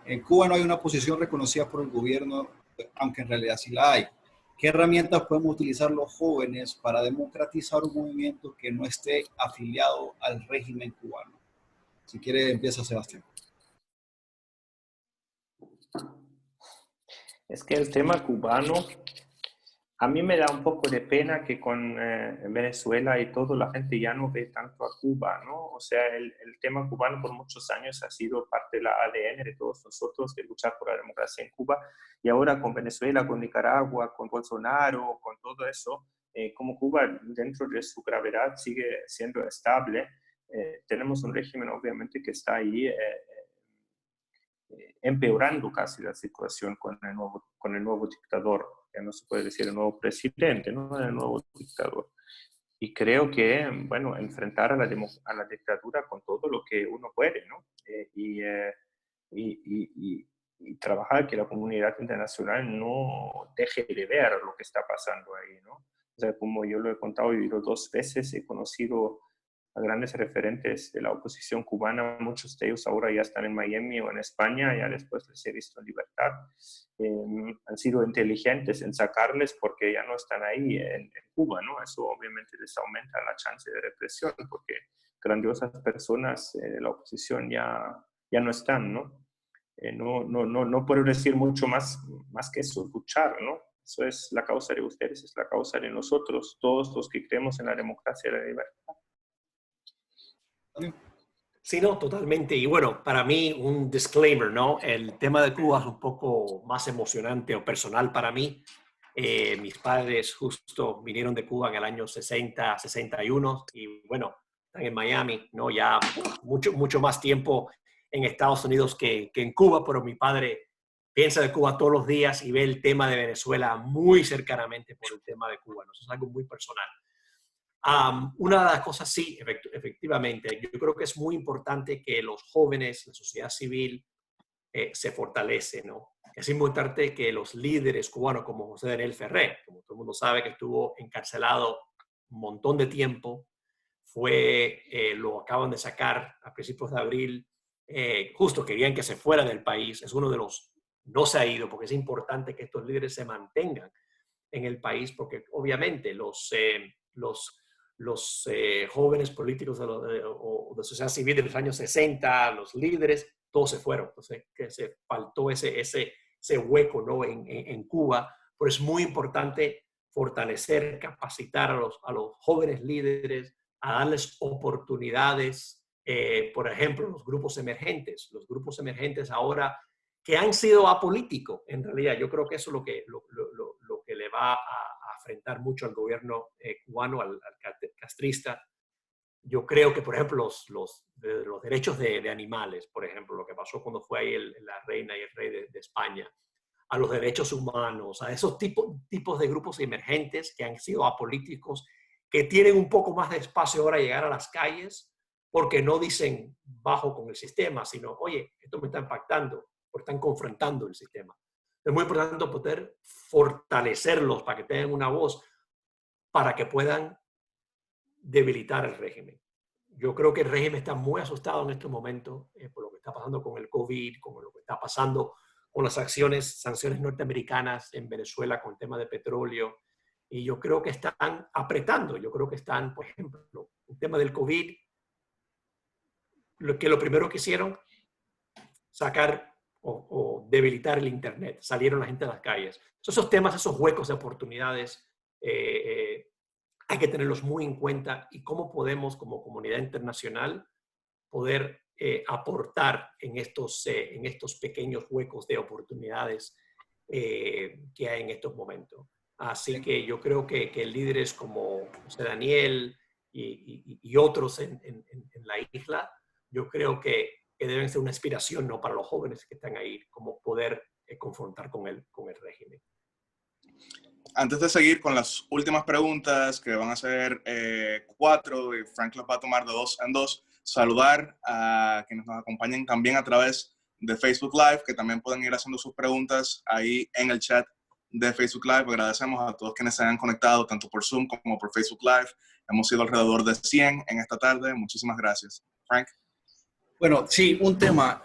en Cuba no hay una posición reconocida por el gobierno, aunque en realidad sí la hay. ¿Qué herramientas podemos utilizar los jóvenes para democratizar un movimiento que no esté afiliado al régimen cubano? Si quiere, empieza Sebastián. Es que el tema cubano, a mí me da un poco de pena que con Venezuela y todo, la gente ya no ve tanto a Cuba, ¿no? O sea, el tema cubano por muchos años ha sido parte de la ADN de todos nosotros, de luchar por la democracia en Cuba. Y ahora con Venezuela, con Nicaragua, con Bolsonaro, con todo eso, como Cuba dentro de su gravedad sigue siendo estable, tenemos un régimen obviamente que está ahí empeorando casi la situación con el nuevo dictador. Ya no se puede decir el nuevo presidente, ¿no? El nuevo dictador. Y creo que, bueno, enfrentar a la dictadura con todo lo que uno puede, ¿no? Y trabajar que la comunidad internacional no deje de ver lo que está pasando ahí, ¿no? O sea, como yo lo he contado, he vivido 2 veces, he conocido a grandes referentes de la oposición cubana, muchos de ellos ahora ya están en Miami o en España, ya después les he visto en libertad. Han sido inteligentes en sacarles porque ya no están ahí en Cuba, ¿no? Eso obviamente les aumenta la chance de represión porque grandiosas personas de la oposición ya no están, ¿no? No puedo decir mucho más que eso, luchar, ¿no? Eso es la causa de ustedes, es la causa de nosotros, todos los que creemos en la democracia y la libertad. Sí, no, totalmente. Y bueno, para mí un disclaimer, ¿no? El tema de Cuba es un poco más emocionante o personal para mí. Mis padres justo vinieron de Cuba en el año 60, 61 y bueno, están en Miami, ¿no? Ya mucho más tiempo en Estados Unidos que en Cuba, pero mi padre piensa de Cuba todos los días y ve el tema de Venezuela muy cercanamente por el tema de Cuba, ¿no? Eso es algo muy personal. Una de las cosas, sí, efectivamente, yo creo que es muy importante que los jóvenes, la sociedad civil, se fortalece, ¿no? Es importante que los líderes cubanos como José Daniel Ferrer, como todo el mundo sabe que estuvo encarcelado un montón de tiempo, lo acaban de sacar a principios de abril, justo querían que se fuera del país, es uno de los, no se ha ido, porque es importante que estos líderes se mantengan en el país, porque obviamente los jóvenes políticos de sociedad civil de los años 60, los líderes, todos se fueron. Entonces, que se faltó ese hueco, ¿no? en Cuba. Pero es muy importante fortalecer, capacitar a los jóvenes líderes, a darles oportunidades. Por ejemplo, los grupos emergentes. Los grupos emergentes ahora que han sido apolíticos, en realidad, yo creo que eso es lo que le va a enfrentar mucho al gobierno cubano, al castrista. Yo creo que, por ejemplo, los derechos de animales, por ejemplo, lo que pasó cuando fue ahí la reina y el rey de España, a los derechos humanos, a esos tipos de grupos emergentes que han sido apolíticos, que tienen un poco más de espacio ahora a llegar a las calles, porque no dicen bajo con el sistema, sino, oye, esto me está impactando, porque están confrontando el sistema. Es muy importante poder fortalecerlos para que tengan una voz, para que puedan debilitar el régimen. Yo creo que el régimen está muy asustado en este momento por lo que está pasando con el COVID, con lo que está pasando con las sanciones norteamericanas en Venezuela con el tema de petróleo. Y yo creo que están apretando. Yo creo que están, por ejemplo, el tema del COVID, lo primero que hicieron, sacar o debilitar el Internet. Salieron la gente a las calles. Esos temas, esos huecos de oportunidades, hay que tenerlos muy en cuenta y cómo podemos como comunidad internacional poder aportar en estos pequeños huecos de oportunidades que hay en estos momentos. Así que yo creo que líderes como José Daniel y otros en la isla, yo creo que deben ser una inspiración, ¿no?, para los jóvenes que están ahí, como poder confrontar con el régimen. Antes de seguir con las últimas preguntas, que van a ser 4, y Frank las va a tomar de 2 en 2, saludar a quienes nos acompañan también a través de Facebook Live, que también pueden ir haciendo sus preguntas ahí en el chat de Facebook Live. Agradecemos a todos quienes se han conectado, tanto por Zoom como por Facebook Live. Hemos sido alrededor de 100 en esta tarde. Muchísimas gracias. Frank. Bueno, sí, un tema.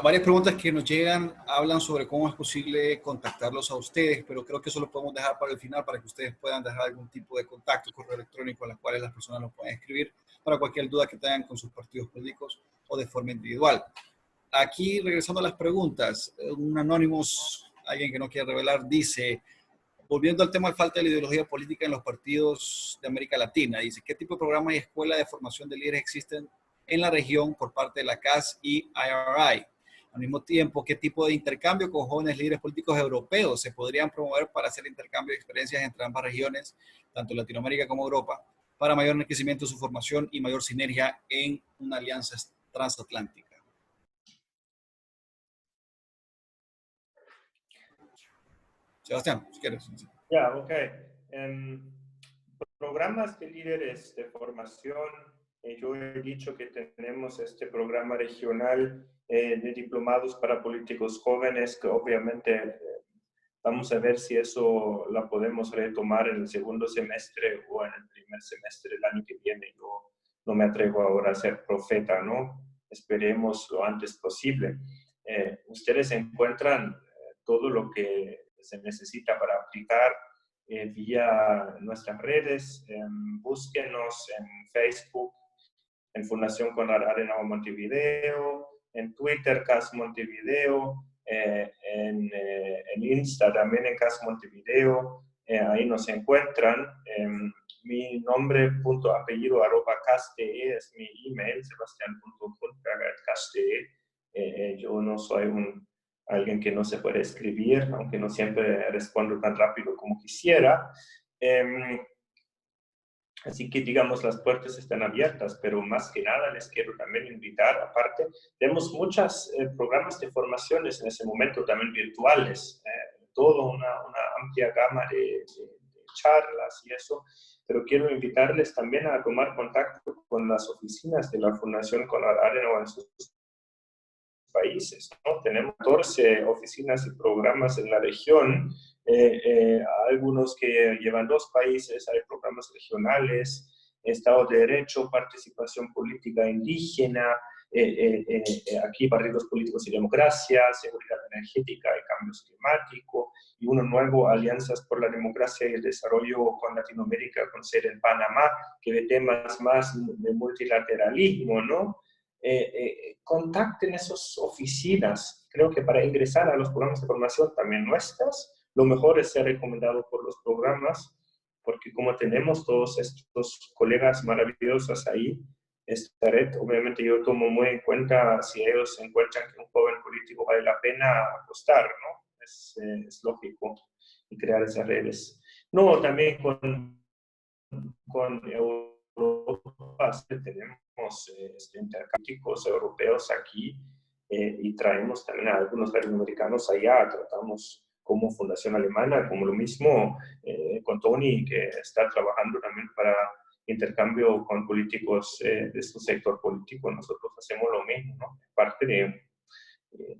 Varias preguntas que nos llegan hablan sobre cómo es posible contactarlos a ustedes, pero creo que eso lo podemos dejar para el final para que ustedes puedan dejar algún tipo de contacto, correo electrónico a los cuales las personas nos pueden escribir para cualquier duda que tengan con sus partidos políticos o de forma individual. Aquí, regresando a las preguntas, un Anonymous, alguien que no quiere revelar, dice, volviendo al tema de falta de la ideología política en los partidos de América Latina, dice, ¿qué tipo de programas y escuelas de formación de líderes existen en la región por parte de la CAS y IRI? Al mismo tiempo, ¿qué tipo de intercambio con jóvenes líderes políticos europeos se podrían promover para hacer intercambio de experiencias entre ambas regiones, tanto Latinoamérica como Europa, para mayor enriquecimiento de su formación y mayor sinergia en una alianza transatlántica? Sebastián, si quieres. Ya, ok. Programas de líderes de formación. Yo he dicho que tenemos este programa regional de diplomados para políticos jóvenes, que obviamente vamos a ver si eso la podemos retomar en el segundo semestre o en el primer semestre del año que viene. Yo no me atrevo ahora a ser profeta, ¿no? Esperemos lo antes posible. Ustedes encuentran todo lo que se necesita para aplicar vía nuestras redes. Búsquenos en Facebook, en Fundación Konrad Adenauer Montevideo, en Twitter, CAS Montevideo, en Insta también en CAS Montevideo. Ahí nos encuentran. Mi nombre, punto, apellido, @cas.de es mi email, sebastian.cas.de. Yo no soy alguien que no se puede escribir, aunque no siempre respondo tan rápido como quisiera. Así que, digamos, las puertas están abiertas, pero más que nada les quiero también invitar, aparte, tenemos muchos programas de formaciones en ese momento también virtuales, toda una amplia gama de charlas y eso, pero quiero invitarles también a tomar contacto con las oficinas de la Fundación Konrad Adenauer en sus países, ¿no? Tenemos 14 oficinas y programas en la región, algunos que llevan 2 países, hay programas regionales, Estado de Derecho, participación política indígena, aquí partidos políticos y democracia, seguridad energética y cambios climáticos, y uno nuevo, Alianzas por la Democracia y el Desarrollo con Latinoamérica, con sede en Panamá, que ve temas más de multilateralismo, ¿no? Contacten esas oficinas. Creo que para ingresar a los programas de formación también nuestras, lo mejor es ser recomendado por los programas, porque como tenemos todos estos colegas maravillosos ahí, esta red, obviamente yo tomo muy en cuenta si ellos encuentran que un joven político vale la pena apostar, ¿no? Es lógico, y crear esas redes. No, también con Europa tenemos intercambios europeos aquí y traemos también a algunos latinoamericanos allá. Tratamos como Fundación Alemana, como lo mismo con Tony, que está trabajando también para intercambio con políticos de su sector político. Nosotros hacemos lo mismo, ¿no? Parte de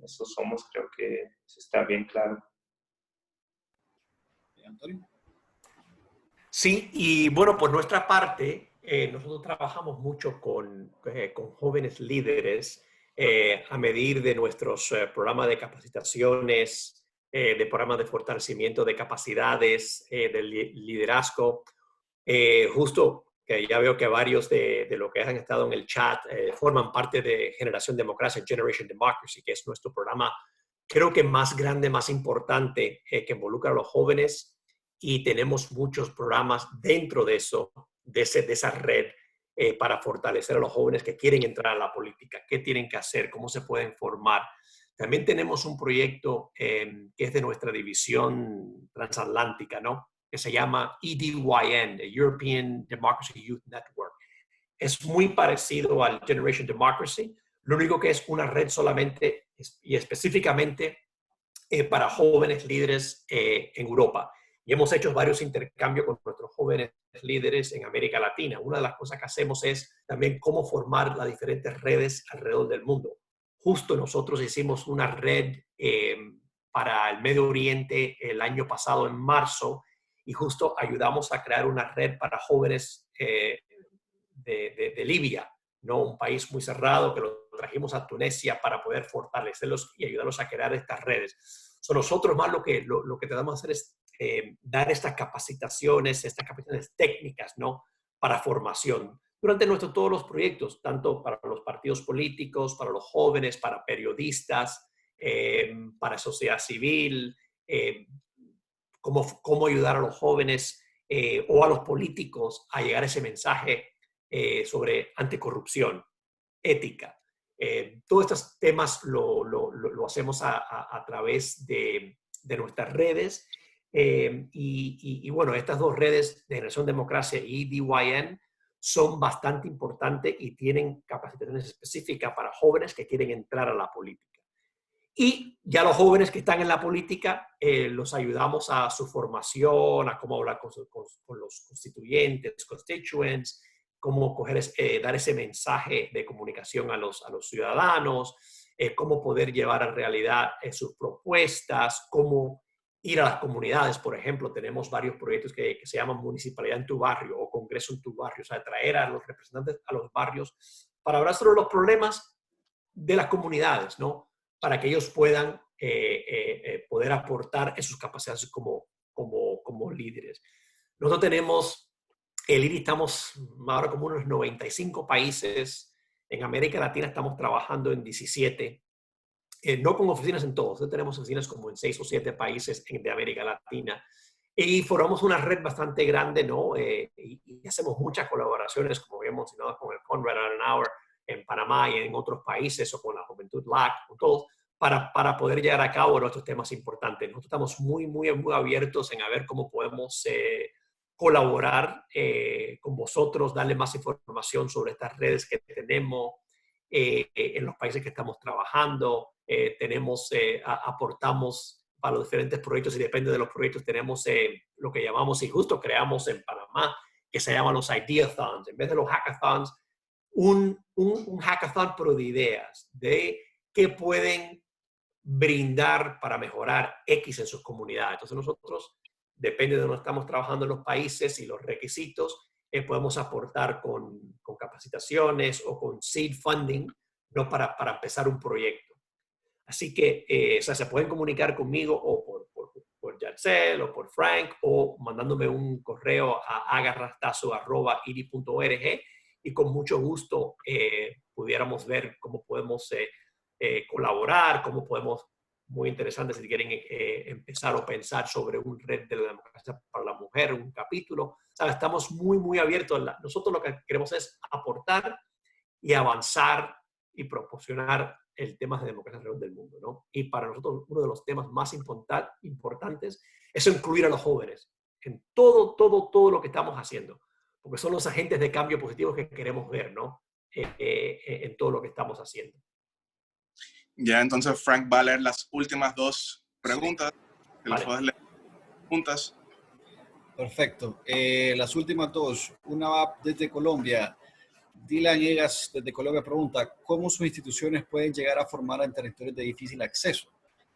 eso somos, creo que está bien claro. Antonio. Sí, y bueno, por nuestra parte, nosotros trabajamos mucho con jóvenes líderes a medir de nuestros programas de capacitaciones, de programas de fortalecimiento de capacidades, de liderazgo. Justo que ya veo que varios de los que han estado en el chat forman parte de Generación Democracia, Generation Democracy, que es nuestro programa creo que más grande, más importante, que involucra a los jóvenes, y tenemos muchos programas dentro de eso, de esa red, para fortalecer a los jóvenes que quieren entrar a la política, qué tienen que hacer, cómo se pueden formar. También tenemos un proyecto que es de nuestra división transatlántica, ¿no? Que se llama EDYN, the European Democracy Youth Network. Es muy parecido al Generation Democracy, lo único que es una red solamente y específicamente para jóvenes líderes en Europa. Y hemos hecho varios intercambios con nuestros jóvenes líderes en América Latina. Una de las cosas que hacemos es también cómo formar las diferentes redes alrededor del mundo. Justo nosotros hicimos una red para el Medio Oriente el año pasado, en marzo, y justo ayudamos a crear una red para jóvenes de Libia, ¿no? Un país muy cerrado, que lo trajimos a Tunisia para poder fortalecerlos y ayudarlos a crear estas redes. Nosotros más lo que tratamos de hacer es dar estas capacitaciones técnicas, ¿no? Para formación durante todos los proyectos, tanto para los partidos políticos, para los jóvenes, para periodistas, para sociedad civil, cómo ayudar a los jóvenes o a los políticos a llegar a ese mensaje sobre anticorrupción, ética. Todos estos temas lo hacemos a través de nuestras redes. Y bueno, estas dos redes de Generación Democracia y EDYN son bastante importantes y tienen capacitaciones específicas para jóvenes que quieren entrar a la política. Y ya los jóvenes que están en la política, los ayudamos a su formación, a cómo hablar con los constituyentes, constituents, cómo dar ese mensaje de comunicación a los ciudadanos, cómo poder llevar a realidad sus propuestas, cómo ir a las comunidades. Por ejemplo, tenemos varios proyectos que se llaman Municipalidad en tu Barrio o Congreso en tu Barrio, o sea, traer a los representantes a los barrios para hablar sobre los problemas de las comunidades, ¿no? Para que ellos puedan poder aportar en sus capacidades como líderes. Nosotros tenemos, el IRI, estamos ahora como unos 95 países. En América Latina estamos trabajando en 17, no con oficinas en todos, tenemos oficinas como en 6 o 7 países de América Latina. Y formamos una red bastante grande, ¿no? Y hacemos muchas colaboraciones, como habíamos mencionado, con el Konrad Adenauer en Panamá y en otros países, o con la Juventud LAC, con todos, para poder llevar a cabo nuestros temas importantes. Nosotros estamos muy abiertos en a ver cómo podemos colaborar con vosotros, darle más información sobre estas redes que tenemos en los países que estamos trabajando. Aportamos para los diferentes proyectos, y depende de los proyectos tenemos lo que llamamos, y justo creamos en Panamá, que se llaman los Ideathons. En vez de los hackathons, un hackathon pro de ideas, de qué pueden brindar para mejorar X en sus comunidades. Entonces nosotros, depende de dónde estamos trabajando en los países y los requisitos, podemos aportar con capacitaciones o con seed funding, ¿no? para empezar un proyecto. Así que o sea, se pueden comunicar conmigo o por Yatzel o por Frank, o mandándome un correo a agarrastazo@iri.org, y con mucho gusto pudiéramos ver cómo podemos colaborar, cómo podemos, muy interesante si quieren empezar o pensar sobre un red de la democracia para la mujer, un capítulo. ¿Sabes? Estamos muy abiertos. Nosotros lo que queremos es aportar y avanzar y proporcionar el tema de democracia alrededor del mundo, ¿no? Y para nosotros uno de los temas más importantes es incluir a los jóvenes en todo lo que estamos haciendo, porque son los agentes de cambio positivos que queremos ver, ¿no? En todo lo que estamos haciendo. Ya, entonces Frank va a leer las últimas 2 preguntas. Que Vale. las puedes leer juntas. Perfecto. Las últimas 2. Una va desde Colombia. Dylan Egas desde Colombia pregunta, ¿cómo sus instituciones pueden llegar a formar en territorios de difícil acceso,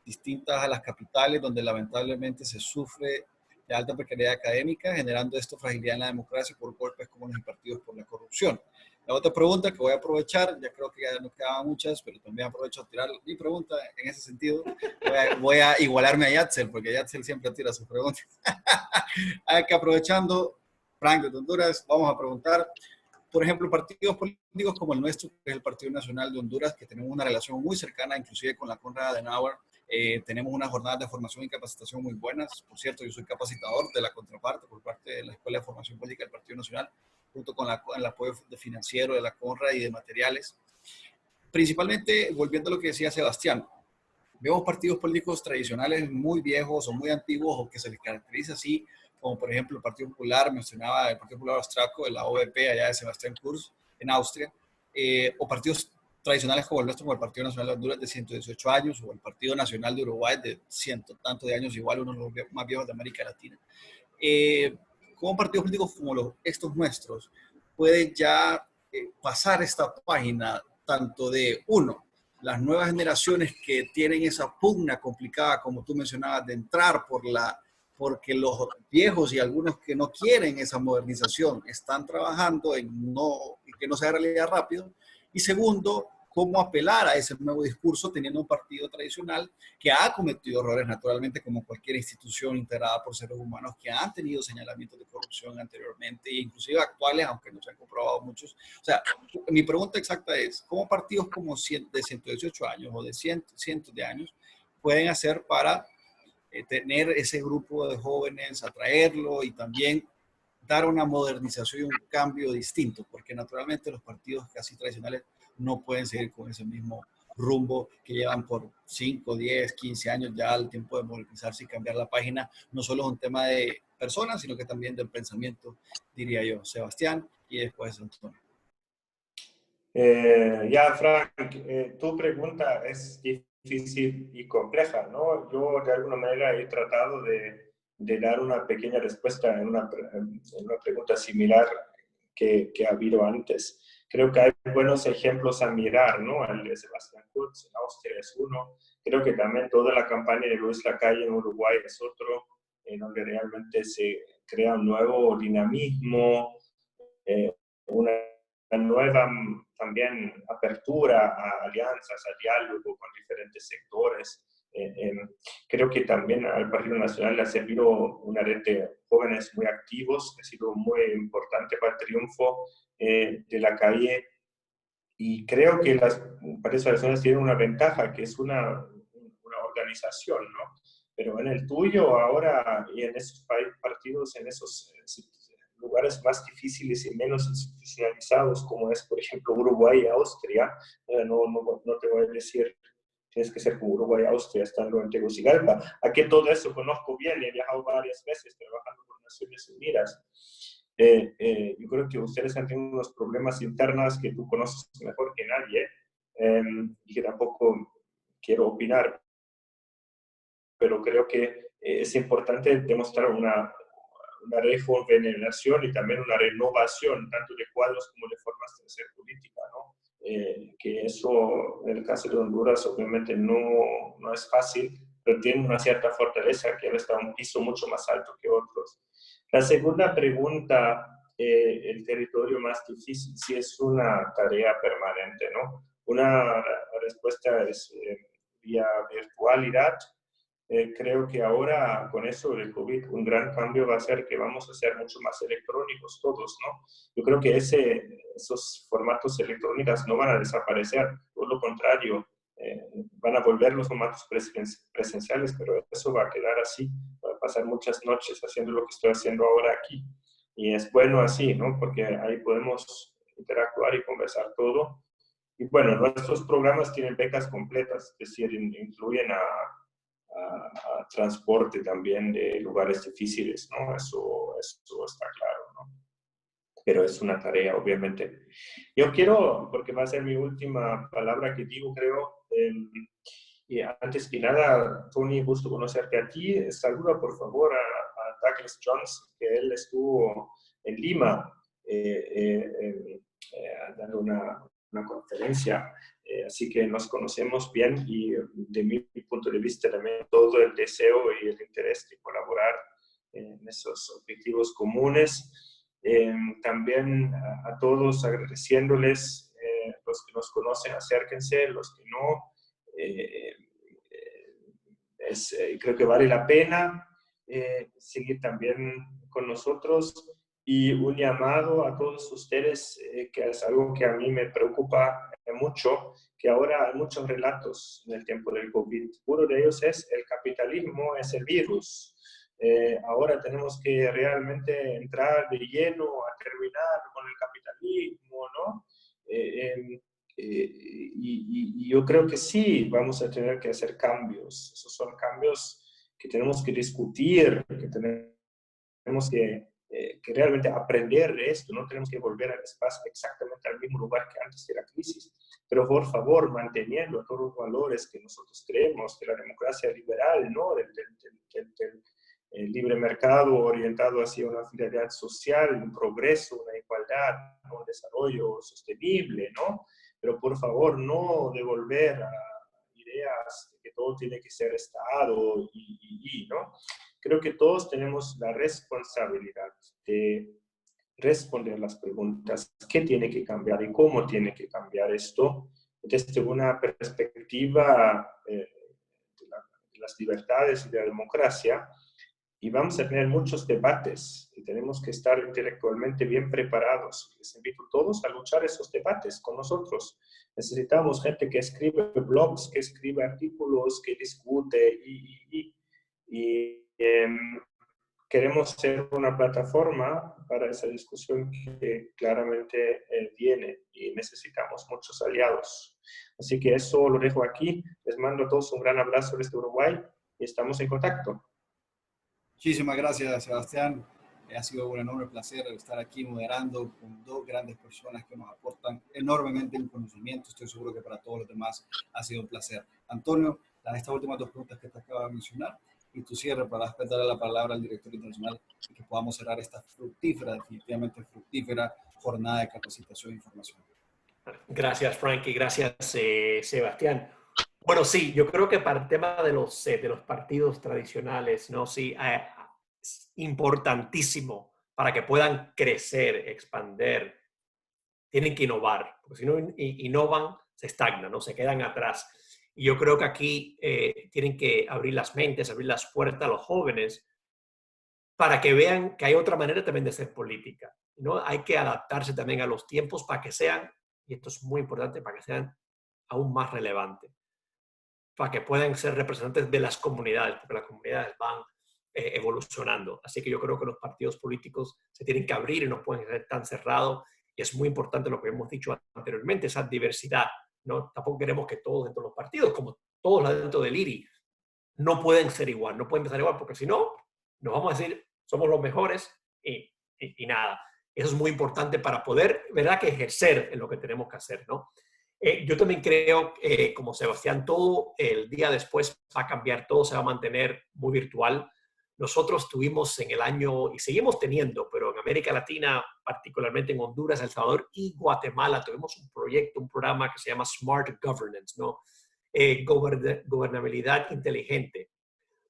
distintas a las capitales, donde lamentablemente se sufre de alta precariedad académica, generando esto fragilidad en la democracia por golpes como los impartidos por la corrupción? La otra pregunta que voy a aprovechar, ya creo que ya nos quedaban muchas, pero también aprovecho a tirar mi pregunta en ese sentido. Voy a igualarme a Yatzel, porque Yatzel siempre tira sus preguntas. Que aprovechando, Frank de Honduras, vamos a preguntar, por ejemplo, partidos políticos como el nuestro, que es el Partido Nacional de Honduras, que tenemos una relación muy cercana, inclusive con la Konrad Adenauer, Tenemos unas jornadas de formación y capacitación muy buenas. Por cierto, yo soy capacitador de la contraparte por parte de la Escuela de Formación Política del Partido Nacional, junto con el apoyo financiero de la CONRA y de materiales. Principalmente, volviendo a lo que decía Sebastián, vemos partidos políticos tradicionales muy viejos o muy antiguos o que se les caracteriza así, como por ejemplo el Partido Popular, mencionaba el Partido Popular Austriaco, de la OVP allá de Sebastián Kurz en Austria, o partidos tradicionales como el nuestro, como el Partido Nacional de Honduras de 118 años o el Partido Nacional de Uruguay de ciento tantos de años, igual uno de los más viejos de América Latina. Como partidos políticos como estos nuestros pueden ya pasar esta página tanto de uno, las nuevas generaciones que tienen esa pugna complicada, como tú mencionabas, de entrar porque los viejos y algunos que no quieren esa modernización están trabajando en que no sea realidad rápido. Y segundo, cómo apelar a ese nuevo discurso teniendo un partido tradicional que ha cometido errores naturalmente como cualquier institución integrada por seres humanos que han tenido señalamientos de corrupción anteriormente e inclusive actuales, aunque no se han comprobado muchos. O sea, mi pregunta exacta es, ¿cómo partidos como de 118 años o de cientos de años pueden hacer para tener ese grupo de jóvenes, atraerlo y también dar una modernización y un cambio distinto? Porque naturalmente los partidos casi tradicionales no pueden seguir con ese mismo rumbo que llevan por 5, 10, 15 años. Ya el tiempo de modernizarse y cambiar la página no solo es un tema de personas, sino que también del pensamiento, diría yo. Sebastián y después Antonio. Ya, Frank, tu pregunta es difícil y compleja, ¿no? Yo de alguna manera he tratado de dar una pequeña respuesta en una pregunta similar que ha habido antes. Creo que hay buenos ejemplos a mirar, ¿no? El de Sebastián Kurz en Austria es uno. Creo que también toda la campaña de Luis Lacalle en Uruguay es otro, en donde realmente se crea un nuevo dinamismo, una nueva también apertura a alianzas, a diálogo con diferentes sectores. Creo que también al Partido Nacional le ha servido una red de jóvenes muy activos, que ha sido muy importante para el triunfo de la calle. Y creo que las partidos nacionales tienen una ventaja, que es una organización, ¿no? Pero en el tuyo ahora y en esos partidos, en esos lugares más difíciles y menos institucionalizados, como es, por ejemplo, Uruguay y Austria, no te voy a decir, tienes que ser como Uruguay y Austria, estando en Tegucigalpa. Aquí todo eso conozco bien, he viajado varias veces trabajando con Naciones Unidas. Yo creo que ustedes han tenido unos problemas internos que tú conoces mejor que nadie, y que tampoco quiero opinar, pero creo que es importante demostrar una regeneración y también una renovación, tanto de cuadros como de formas de hacer política, ¿no? Que eso, en el caso de Honduras, obviamente no es fácil, pero tiene una cierta fortaleza que ahora está a un piso mucho más alto que otros. La segunda pregunta, el territorio más difícil, sí es una tarea permanente, ¿no? Una respuesta es vía virtualidad. Creo que ahora con eso del COVID un gran cambio va a ser que vamos a ser mucho más electrónicos todos, ¿no? Yo creo que esos formatos electrónicos no van a desaparecer, por lo contrario, van a volver los formatos presenciales, pero eso va a quedar así, va a pasar muchas noches haciendo lo que estoy haciendo ahora aquí. Y es bueno así, ¿no? Porque ahí podemos interactuar y conversar todo. Y bueno, nuestros programas tienen becas completas, es decir, incluyen a transporte también de lugares difíciles, ¿no? Eso está claro, ¿no? Pero es una tarea, obviamente. Yo quiero, porque va a ser mi última palabra que digo, creo, y antes que nada, Tony, gusto conocerte a ti. Saluda, por favor, a Douglas Jones, que él estuvo en Lima dando una conferencia, así que nos conocemos bien y de mi punto de vista también todo el deseo y el interés de colaborar en esos objetivos comunes. También a todos agradeciéndoles, los que nos conocen, acérquense, los que no, creo que vale la pena seguir también con nosotros. Y un llamado a todos ustedes, que es algo que a mí me preocupa mucho, que ahora hay muchos relatos en el tiempo del COVID. Uno de ellos es el capitalismo, es el virus. Ahora tenemos que realmente entrar de lleno a terminar con el capitalismo, ¿no? Y yo creo que sí, vamos a tener que hacer cambios. Esos son cambios que tenemos que discutir, que tenemos que realmente aprender de esto. No tenemos que volver al espacio exactamente al mismo lugar que antes de la crisis, pero por favor, manteniendo todos los valores que nosotros creemos, de la democracia liberal, ¿no? Del libre mercado orientado hacia una finalidad social, un progreso, una igualdad, un desarrollo sostenible, ¿no? Pero por favor, no devolver a ideas de que todo tiene que ser Estado ¿no? Creo que todos tenemos la responsabilidad de responder las preguntas, qué tiene que cambiar y cómo tiene que cambiar esto desde una perspectiva de las libertades y de la democracia. Y vamos a tener muchos debates y tenemos que estar intelectualmente bien preparados. Les invito a todos a luchar esos debates con nosotros. Necesitamos gente que escribe blogs, que escribe artículos, que discute queremos ser una plataforma para esa discusión que claramente viene y necesitamos muchos aliados. Así que eso lo dejo aquí. Les mando a todos un gran abrazo desde Uruguay y estamos en contacto. Muchísimas gracias, Sebastián. Ha sido un enorme placer estar aquí moderando con dos grandes personas que nos aportan enormemente en conocimiento. Estoy seguro que para todos los demás ha sido un placer. Antonio, estas últimas dos preguntas que te acabo de mencionar y tu cierre para después darle la palabra al director internacional y que podamos cerrar esta fructífera, definitivamente fructífera jornada de capacitación e información. Gracias, Frank, y gracias, Sebastián. Bueno, sí, yo creo que para el tema de los partidos tradicionales, ¿no? Sí, es importantísimo para que puedan crecer, expandir, tienen que innovar, porque si no innovan, se estagnan, ¿no? Se quedan atrás. Y yo creo que aquí tienen que abrir las mentes, abrir las puertas a los jóvenes para que vean que hay otra manera también de hacer política, ¿no? Hay que adaptarse también a los tiempos para que sean, y esto es muy importante, para que sean aún más relevantes, para que puedan ser representantes de las comunidades, porque las comunidades van evolucionando. Así que yo creo que los partidos políticos se tienen que abrir y no pueden ser tan cerrados. Y es muy importante lo que hemos dicho anteriormente, esa diversidad, ¿no? Tampoco queremos que todos dentro de los partidos, como todos dentro del IRI, no pueden ser igual, no pueden empezar igual, porque si no, nos vamos a decir, somos los mejores y nada. Eso es muy importante para poder, ¿verdad?, que ejercer en lo que tenemos que hacer, ¿no? Yo también creo, como Sebastián, todo el día después va a cambiar, todo se va a mantener muy virtual. Nosotros tuvimos en el año, y seguimos teniendo, pero en América Latina, particularmente en Honduras, El Salvador y Guatemala, tuvimos un proyecto, un programa que se llama Smart Governance, ¿no? Gobernabilidad inteligente,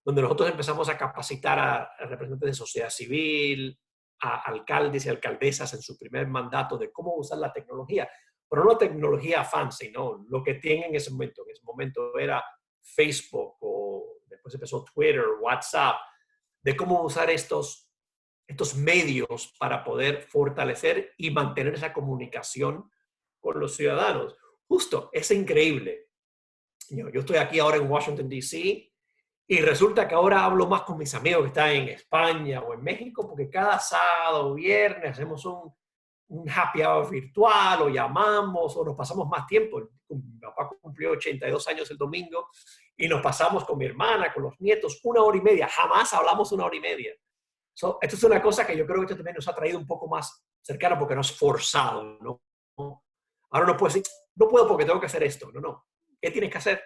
donde nosotros empezamos a capacitar a representantes de sociedad civil, a alcaldes y alcaldesas en su primer mandato de cómo usar la tecnología, pero no tecnología fancy, ¿no? Lo que tienen en ese momento era Facebook o después empezó Twitter, WhatsApp, de cómo usar estos medios para poder fortalecer y mantener esa comunicación con los ciudadanos. Justo, es increíble. Yo estoy aquí ahora en Washington, D.C., y resulta que ahora hablo más con mis amigos que están en España o en México, porque cada sábado o viernes hacemos un happy hour virtual, o llamamos, o nos pasamos más tiempo. Mi papá cumplió 82 años el domingo, y nos pasamos con mi hermana, con los nietos, 1 hora y media. Jamás hablamos 1 hora y media. Esto es una cosa que yo creo que esto también nos ha traído un poco más cercano, porque no es forzado, ¿no? Ahora no puedo decir, no puedo porque tengo que hacer esto. No. ¿Qué tienes que hacer?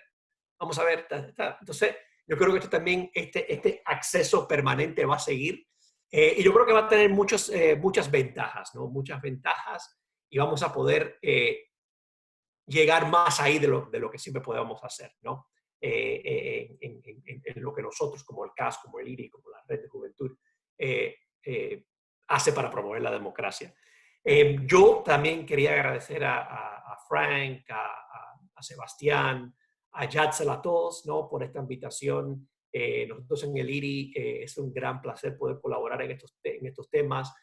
Vamos a ver. Entonces, yo creo que esto también, este acceso permanente va a seguir. Y yo creo que va a tener muchas ventajas, ¿no? Muchas ventajas, y vamos a poder llegar más ahí de lo que siempre podemos hacer, ¿no? En lo que nosotros, como el CAS, como el IRI, como la Red de Juventud, hace para promover la democracia. Yo también quería agradecer a Frank, a Sebastián, a Yatzel, a todos, ¿no?, por esta invitación. Nosotros en el IRI es un gran placer poder colaborar en estos temas.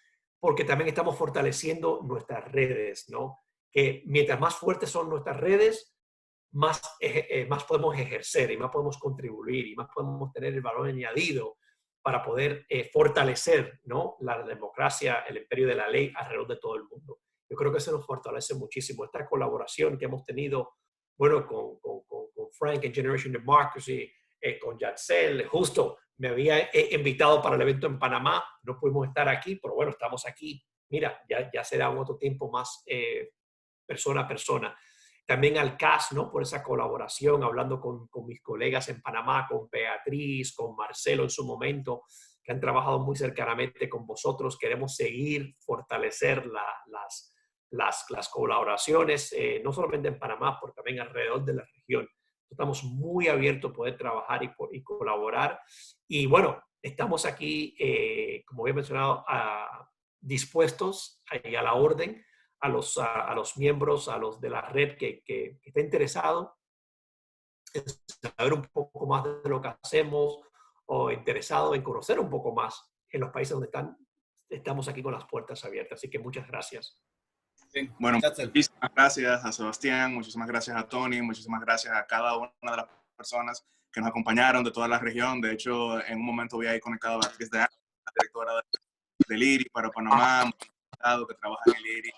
porque también estamos fortaleciendo nuestras redes, ¿no? Que mientras más fuertes son nuestras redes, más podemos ejercer y más podemos contribuir y más podemos tener el valor añadido para poder fortalecer, ¿no?, la democracia, el imperio de la ley alrededor de todo el mundo. Yo creo que eso nos fortalece muchísimo. Esta colaboración que hemos tenido, bueno, con Frank en Generation Democracy, con Yatzel, justo me había invitado para el evento en Panamá, no pudimos estar aquí, pero bueno, estamos aquí. Mira, ya será un otro tiempo más persona a persona. También al CAS, ¿no?, por esa colaboración, hablando con mis colegas en Panamá, con Beatriz, con Marcelo en su momento, que han trabajado muy cercanamente con vosotros. Queremos seguir fortalecer las colaboraciones, no solamente en Panamá, pero también alrededor de la región. Estamos muy abiertos a poder trabajar y colaborar. Y bueno, estamos aquí, como había mencionado, dispuestos y a la orden a los miembros, a los de la red que esté interesado en saber un poco más de lo que hacemos o interesado en conocer un poco más en los países donde estamos aquí con las puertas abiertas. Así que muchas gracias. Sí. Bueno, muchísimas gracias a Sebastián, muchísimas gracias a Tony, muchísimas gracias a cada una de las personas que nos acompañaron de toda la región. De hecho, en un momento vi ahí conectado a Beatriz de Ángeles, la directora del IRI para Panamá, que trabaja en el IRI.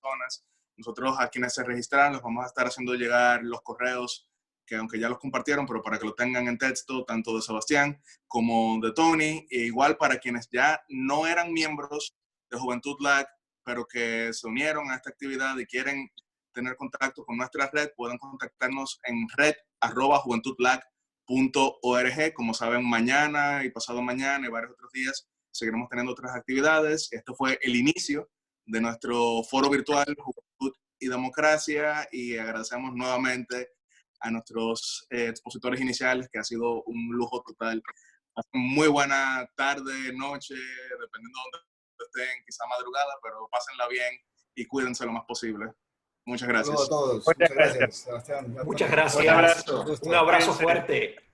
Personas. Nosotros a quienes se registran les vamos a estar haciendo llegar los correos, que aunque ya los compartieron, pero para que lo tengan en texto, tanto de Sebastián como de Tony, e igual para quienes ya no eran miembros de Juventud LAC, pero que se unieron a esta actividad y quieren tener contacto con nuestra red, pueden contactarnos en red@juventudlac.org. Como saben, mañana y pasado mañana y varios otros días seguiremos teniendo otras actividades. Esto fue el inicio de nuestro foro virtual Juventud y Democracia, y agradecemos nuevamente a nuestros expositores iniciales, que ha sido un lujo total. Muy buena tarde, noche, dependiendo de dónde estén, quizá madrugada, pero pásenla bien y cuídense lo más posible. Muchas gracias. Saludos a todos. Muchas gracias, Sebastián. Muchas gracias. Un abrazo. Un abrazo fuerte.